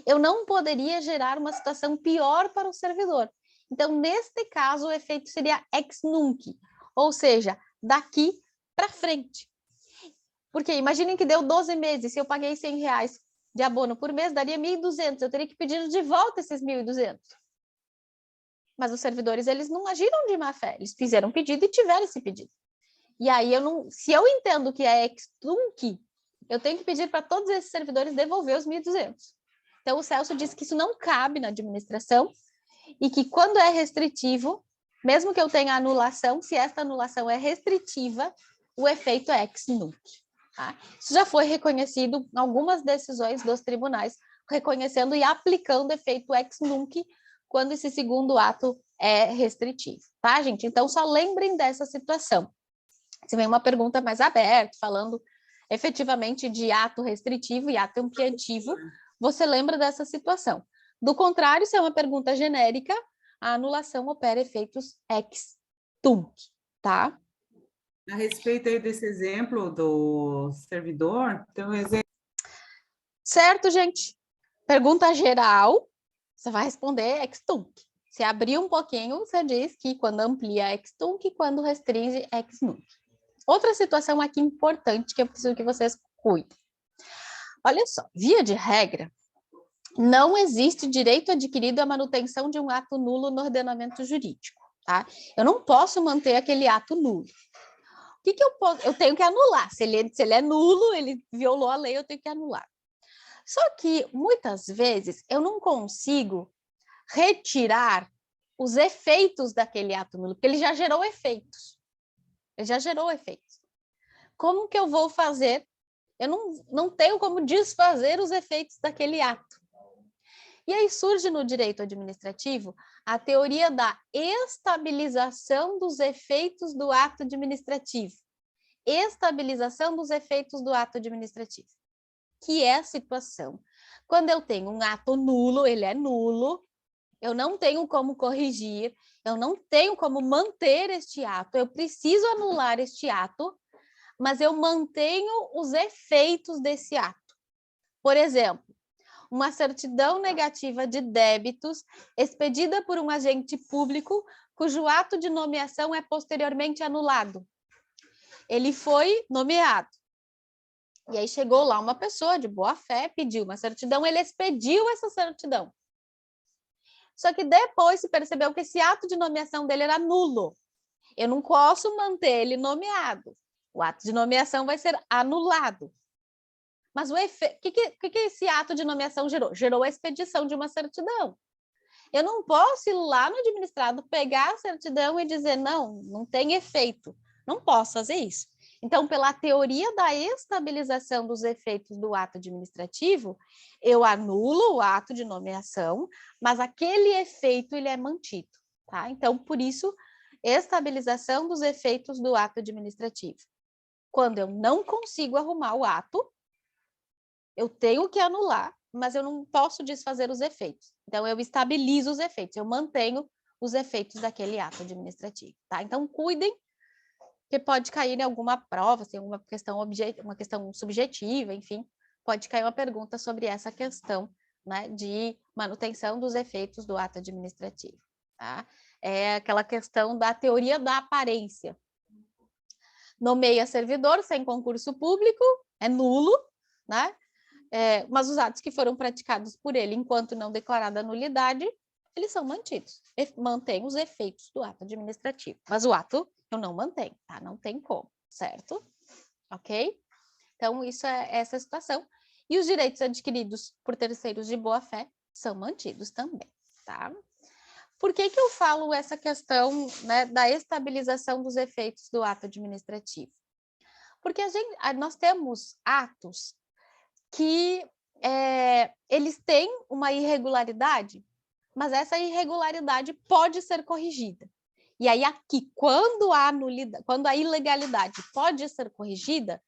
eu não poderia gerar uma situação pior para o servidor. Então, neste caso, o efeito seria ex nunc, ou seja, daqui para frente. Porque imaginem que deu 12 meses, se eu paguei R$100 de abono por mês, daria 1.200, eu teria que pedir de volta esses 1.200. Mas os servidores, eles não agiram de má fé, eles fizeram pedido e tiveram esse pedido. E aí, se eu entendo que é ex tunc, eu tenho que pedir para todos esses servidores devolver os 1.200. Então, o Celso diz que isso não cabe na administração e que quando é restritivo, mesmo que eu tenha anulação, se esta anulação é restritiva, o efeito é ex nunc. Tá? Isso já foi reconhecido em algumas decisões dos tribunais, reconhecendo e aplicando efeito ex nunc quando esse segundo ato é restritivo. Tá, gente? Então, só lembrem dessa situação. Se vem uma pergunta mais aberta, falando efetivamente de ato restritivo e ato ampliativo, você lembra dessa situação. Do contrário, se é uma pergunta genérica, a anulação opera efeitos ex tunc, tá? A respeito aí desse exemplo do servidor, tem um exemplo. Certo, gente? Pergunta geral, você vai responder ex tunc. Se abrir um pouquinho, você diz que quando amplia ex tunc, quando restringe ex nunc. Outra situação aqui importante que eu preciso que vocês cuidem. Olha só, via de regra, não existe direito adquirido à manutenção de um ato nulo no ordenamento jurídico, tá? Eu não posso manter aquele ato nulo. O que eu posso? Eu tenho que anular. Se ele é nulo, ele violou a lei, eu tenho que anular. Só que, muitas vezes, eu não consigo retirar os efeitos daquele ato nulo, porque ele já gerou efeitos. Ele já gerou efeitos. Como que eu vou fazer? Eu não tenho como desfazer os efeitos daquele ato. E aí surge no direito administrativo a teoria da estabilização dos efeitos do ato administrativo. Estabilização dos efeitos do ato administrativo. Que é a situação quando eu tenho um ato nulo, ele é nulo, eu não tenho como corrigir, eu não tenho como manter este ato, eu preciso anular este ato, mas eu mantenho os efeitos desse ato. Por exemplo, uma certidão negativa de débitos expedida por um agente público cujo ato de nomeação é posteriormente anulado. Ele foi nomeado. E aí chegou lá uma pessoa de boa fé, pediu uma certidão, ele expediu essa certidão. Só que depois se percebeu que esse ato de nomeação dele era nulo. Eu não posso manter ele nomeado. O ato de nomeação vai ser anulado. Mas o que esse ato de nomeação gerou? Gerou a expedição de uma certidão. Eu não posso ir lá no administrado, pegar a certidão e dizer, não tem efeito. Não posso fazer isso. Então, pela teoria da estabilização dos efeitos do ato administrativo, eu anulo o ato de nomeação, mas aquele efeito ele é mantido, tá? Então, por isso, estabilização dos efeitos do ato administrativo. Quando eu não consigo arrumar o ato, eu tenho que anular, mas eu não posso desfazer os efeitos. Então, eu estabilizo os efeitos, eu mantenho os efeitos daquele ato administrativo, tá? Então, cuidem, que pode cair em alguma prova, se uma questão subjetiva, enfim, pode cair uma pergunta sobre essa questão, né, de manutenção dos efeitos do ato administrativo, tá? É aquela questão da teoria da aparência. Nomeia servidor sem concurso público, é nulo, né? Mas os atos que foram praticados por ele enquanto não declarada nulidade, eles são mantidos, mantém os efeitos do ato administrativo, mas o ato eu não mantenho, tá? Não tem como, certo? Ok? Então, isso é essa situação. E os direitos adquiridos por terceiros de boa-fé são mantidos também, tá? Por que eu falo essa questão, né, da estabilização dos efeitos do ato administrativo? Porque nós temos atos que eles têm uma irregularidade, mas essa irregularidade pode ser corrigida. E aí aqui, quando a ilegalidade pode ser corrigida,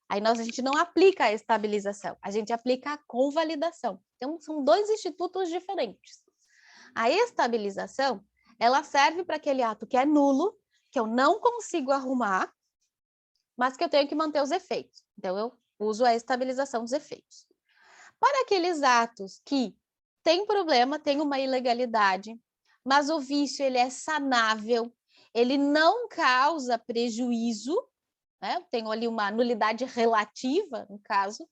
aí a gente não aplica a estabilização, a gente aplica a convalidação. Então, são dois institutos diferentes. A estabilização, ela serve para aquele ato que é nulo, que eu não consigo arrumar, mas que eu tenho que manter os efeitos. Então, eu uso a estabilização dos efeitos. Para aqueles atos que têm problema, tem uma ilegalidade, mas o vício ele é sanável, ele não causa prejuízo, né? Eu tenho ali uma nulidade relativa, no caso,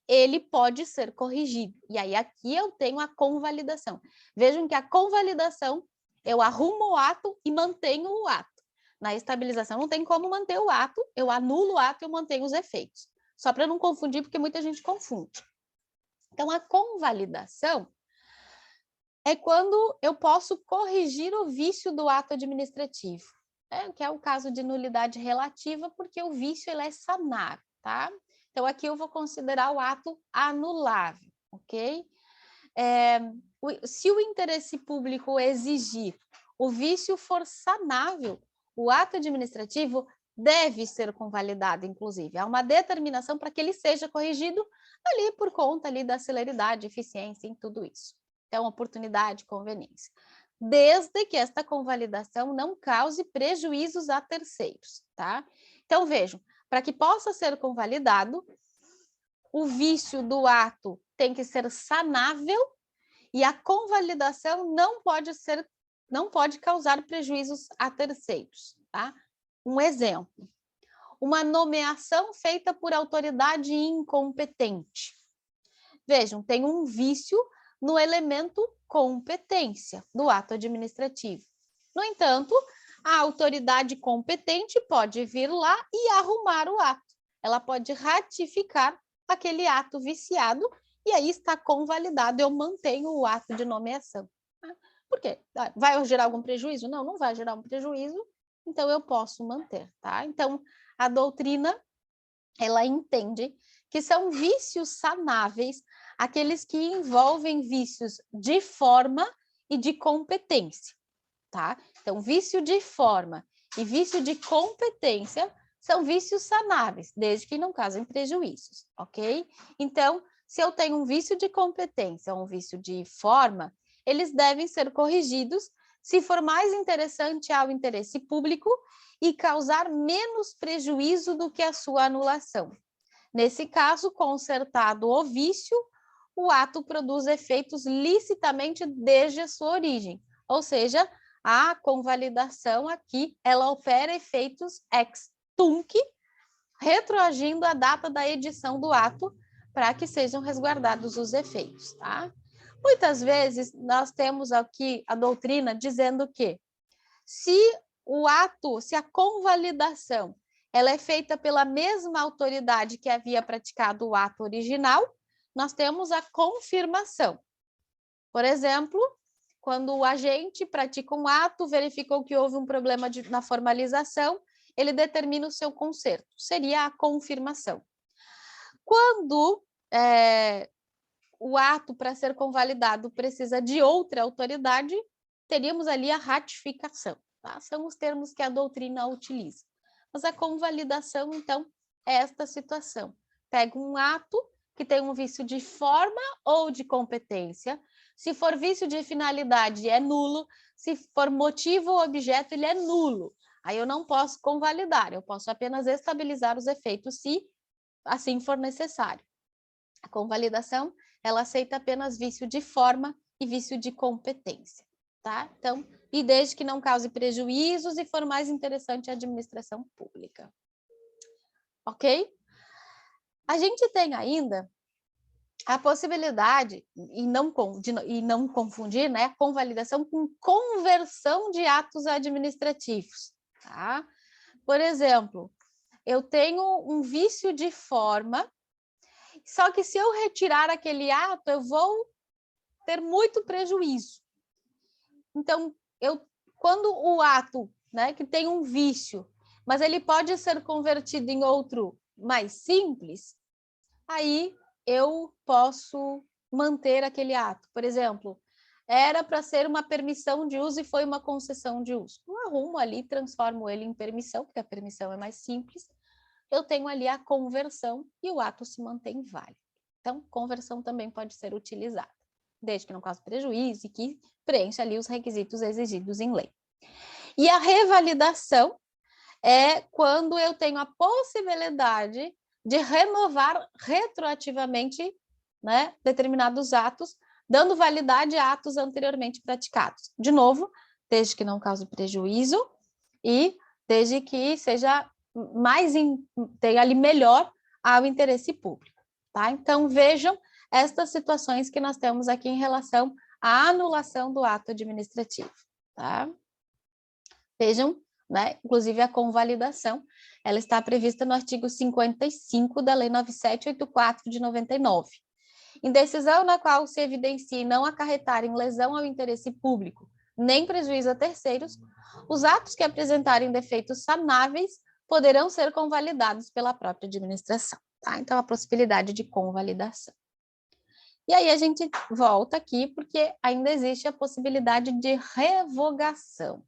ele pode ser corrigido. E aí aqui eu tenho a convalidação. Vejam que a convalidação, eu arrumo o ato e mantenho o ato. Na estabilização não tem como manter o ato, eu anulo o ato e eu mantenho os efeitos. Só para não confundir, porque muita gente confunde. Então, a convalidação é quando eu posso corrigir o vício do ato administrativo, que é o caso de nulidade relativa, porque o vício ele é sanável, tá? Então, aqui eu vou considerar o ato anulável, ok? Se o interesse público exigir o vício for sanável, o ato administrativo deve ser convalidado, inclusive. Há uma determinação para que ele seja corrigido ali por conta ali da celeridade, eficiência em tudo isso. Então, oportunidade, conveniência. Desde que esta convalidação não cause prejuízos a terceiros, tá? Então, vejam, para que possa ser convalidado, o vício do ato tem que ser sanável e a convalidação não pode causar prejuízos a terceiros, tá? Um exemplo, uma nomeação feita por autoridade incompetente. Vejam, tem um vício no elemento competência do ato administrativo. No entanto, a autoridade competente pode vir lá e arrumar o ato. Ela pode ratificar aquele ato viciado e aí está convalidado, eu mantenho o ato de nomeação. Por quê? Vai gerar algum prejuízo? Não, não vai gerar um prejuízo, então eu posso manter, tá? Então, a doutrina, ela entende que são vícios sanáveis aqueles que envolvem vícios de forma e de competência, tá? Então, vício de forma e vício de competência são vícios sanáveis, desde que não causem prejuízos, ok? Então, se eu tenho um vício de competência ou um vício de forma, eles devem ser corrigidos se for mais interessante ao interesse público e causar menos prejuízo do que a sua anulação. Nesse caso, consertado o vício, o ato produz efeitos licitamente desde a sua origem, ou seja, a convalidação aqui, ela opera efeitos ex tunc, retroagindo a data da edição do ato para que sejam resguardados os efeitos, tá? Muitas vezes nós temos aqui a doutrina dizendo que se a convalidação ela é feita pela mesma autoridade que havia praticado o ato original, nós temos a confirmação. Por exemplo, quando o agente pratica um ato, verificou que houve um problema na formalização ele determina o seu conserto, seria a confirmação. Quando o ato, para ser convalidado, precisa de outra autoridade, teríamos ali a ratificação, tá? São os termos que a doutrina utiliza. Mas a convalidação, então, é esta situação. Pega um ato que tem um vício de forma ou de competência. Se for vício de finalidade, é nulo. Se for motivo ou objeto, ele é nulo. Aí eu não posso convalidar, eu posso apenas estabilizar os efeitos, se assim for necessário. A convalidação, ela aceita apenas vício de forma e vício de competência, tá? Então, e desde que não cause prejuízos e for mais interessante a administração pública. Ok? A gente tem ainda a possibilidade, e não confundir, né, convalidação com conversão de atos administrativos, tá? Por exemplo, eu tenho um vício de forma, só que se eu retirar aquele ato, eu vou ter muito prejuízo. Então, quando o ato, né, que tem um vício, mas ele pode ser convertido em outro mais simples, aí eu posso manter aquele ato. Por exemplo, era para ser uma permissão de uso e foi uma concessão de uso. Eu arrumo ali, transformo ele em permissão, porque a permissão é mais simples. Eu tenho ali a conversão e o ato se mantém válido. Então, conversão também pode ser utilizada, desde que não cause prejuízo e que preencha ali os requisitos exigidos em lei. E a revalidação é quando eu tenho a possibilidade de renovar retroativamente, né, determinados atos, dando validade a atos anteriormente praticados. De novo, desde que não cause prejuízo e desde que seja tenha ali melhor ao interesse público, tá? Então, vejam estas situações que nós temos aqui em relação à anulação do ato administrativo, tá? Vejam, né? Inclusive a convalidação, ela está prevista no artigo 55 da Lei 9784 de 99. Em decisão na qual se evidencie não acarretarem lesão ao interesse público, nem prejuízo a terceiros, os atos que apresentarem defeitos sanáveis poderão ser convalidados pela própria administração, tá? Então, a possibilidade de convalidação. E aí a gente volta aqui, porque ainda existe a possibilidade de revogação.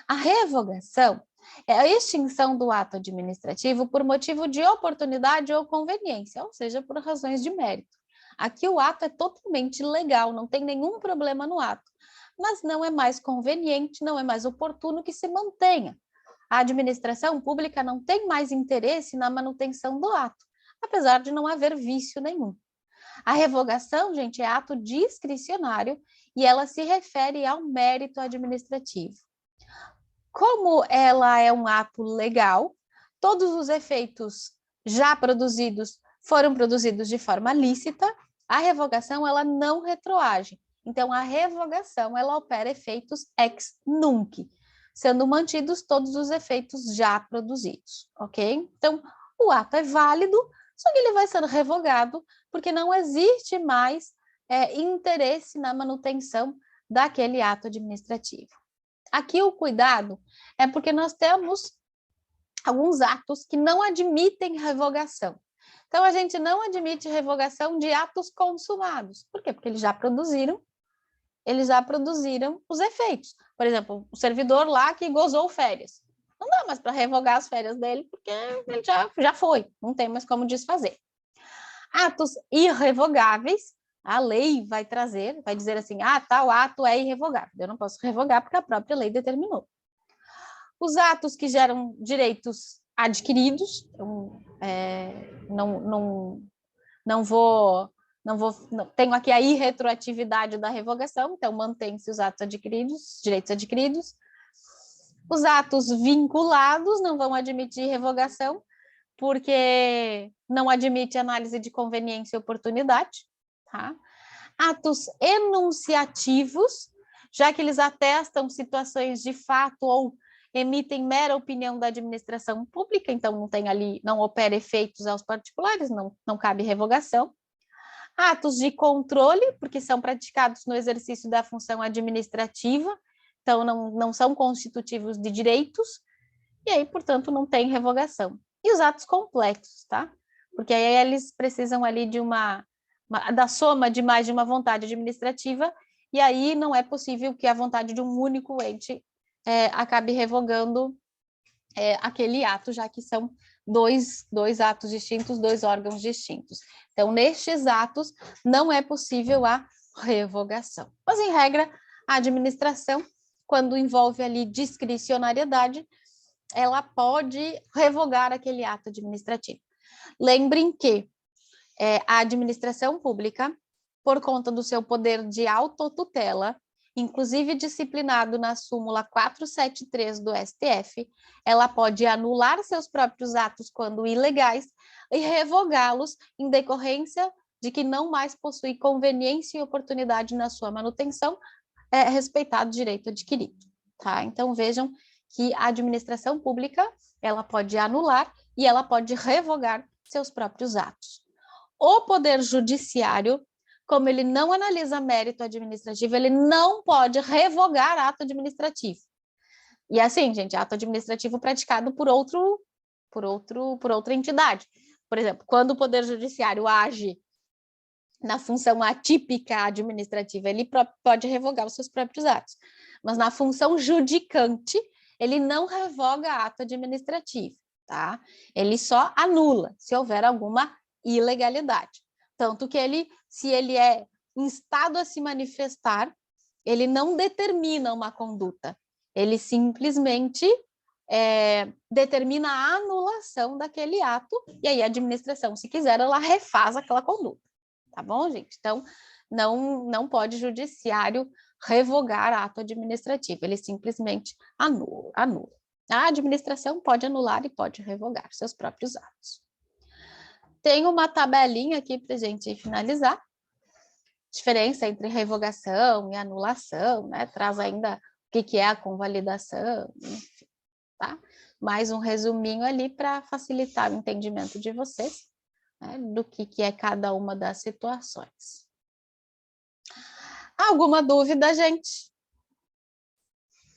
A revogação é a extinção do ato administrativo por motivo de oportunidade ou conveniência, ou seja, por razões de mérito. Aqui o ato é totalmente legal, não tem nenhum problema no ato, mas não é mais conveniente, não é mais oportuno que se mantenha. A administração pública não tem mais interesse na manutenção do ato, apesar de não haver vício nenhum. A revogação, gente, é ato discricionário e ela se refere ao mérito administrativo. Como ela é um ato legal, todos os efeitos já produzidos foram produzidos de forma lícita, a revogação ela não retroage. Então, a revogação ela opera efeitos ex nunc, sendo mantidos todos os efeitos já produzidos, ok? Então, o ato é válido, só que ele vai ser revogado porque não existe mais interesse na manutenção daquele ato administrativo. Aqui o cuidado é porque nós temos alguns atos que não admitem revogação. Então, a gente não admite revogação de atos consumados. Por quê? Porque eles já produziram os efeitos. Por exemplo, o servidor lá que gozou férias. Não dá mais para revogar as férias dele, porque ele já foi, não tem mais como desfazer. Atos irrevogáveis, a lei vai dizer assim, tal ato é irrevogável. Eu não posso revogar porque a própria lei determinou. Os atos que geram direitos adquiridos, tenho aqui a irretroatividade da revogação, então mantém-se os atos adquiridos, direitos adquiridos. Os atos vinculados não vão admitir revogação, porque não admite análise de conveniência e oportunidade, tá? Atos enunciativos, já que eles atestam situações de fato ou emitem mera opinião da administração pública, então não tem ali, não opera efeitos aos particulares, não cabe revogação. Atos de controle, porque são praticados no exercício da função administrativa, então não são constitutivos de direitos. e aí, portanto, não tem revogação. E os atos complexos, tá? Porque aí eles precisam ali de da soma de mais de uma vontade administrativa, e aí não é possível que a vontade de um único ente acabe revogando aquele ato, já que são dois atos distintos, dois órgãos distintos. Então, nestes atos, não é possível a revogação. Mas, em regra, a administração, quando envolve ali discricionariedade, ela pode revogar aquele ato administrativo. Lembrem que a administração pública, por conta do seu poder de autotutela, inclusive disciplinado na súmula 473 do STF, ela pode anular seus próprios atos quando ilegais e revogá-los em decorrência de que não mais possui conveniência e oportunidade na sua manutenção, respeitado o direito adquirido. Tá? Então, vejam que a administração pública ela pode anular e ela pode revogar seus próprios atos. O Poder Judiciário, como ele não analisa mérito administrativo, ele não pode revogar ato administrativo. E assim, gente, ato administrativo praticado por outra entidade. Por exemplo, quando o Poder Judiciário age na função atípica administrativa, ele pode revogar os seus próprios atos. Mas na função judicante, ele não revoga ato administrativo, tá? Ele só anula se houver alguma ilegalidade. Tanto que se ele é instado a se manifestar, ele não determina uma conduta, ele simplesmente determina a anulação daquele ato, e aí a administração, se quiser, ela refaz aquela conduta. Tá bom, gente? Então, não pode o judiciário revogar ato administrativo, ele simplesmente anula. A administração pode anular e pode revogar seus próprios atos. Tem uma tabelinha aqui para a gente finalizar. Diferença entre revogação e anulação, né? Traz ainda o que é a convalidação, enfim, tá? Mais um resuminho ali para facilitar o entendimento de vocês, né, do que é cada uma das situações. Alguma dúvida, gente?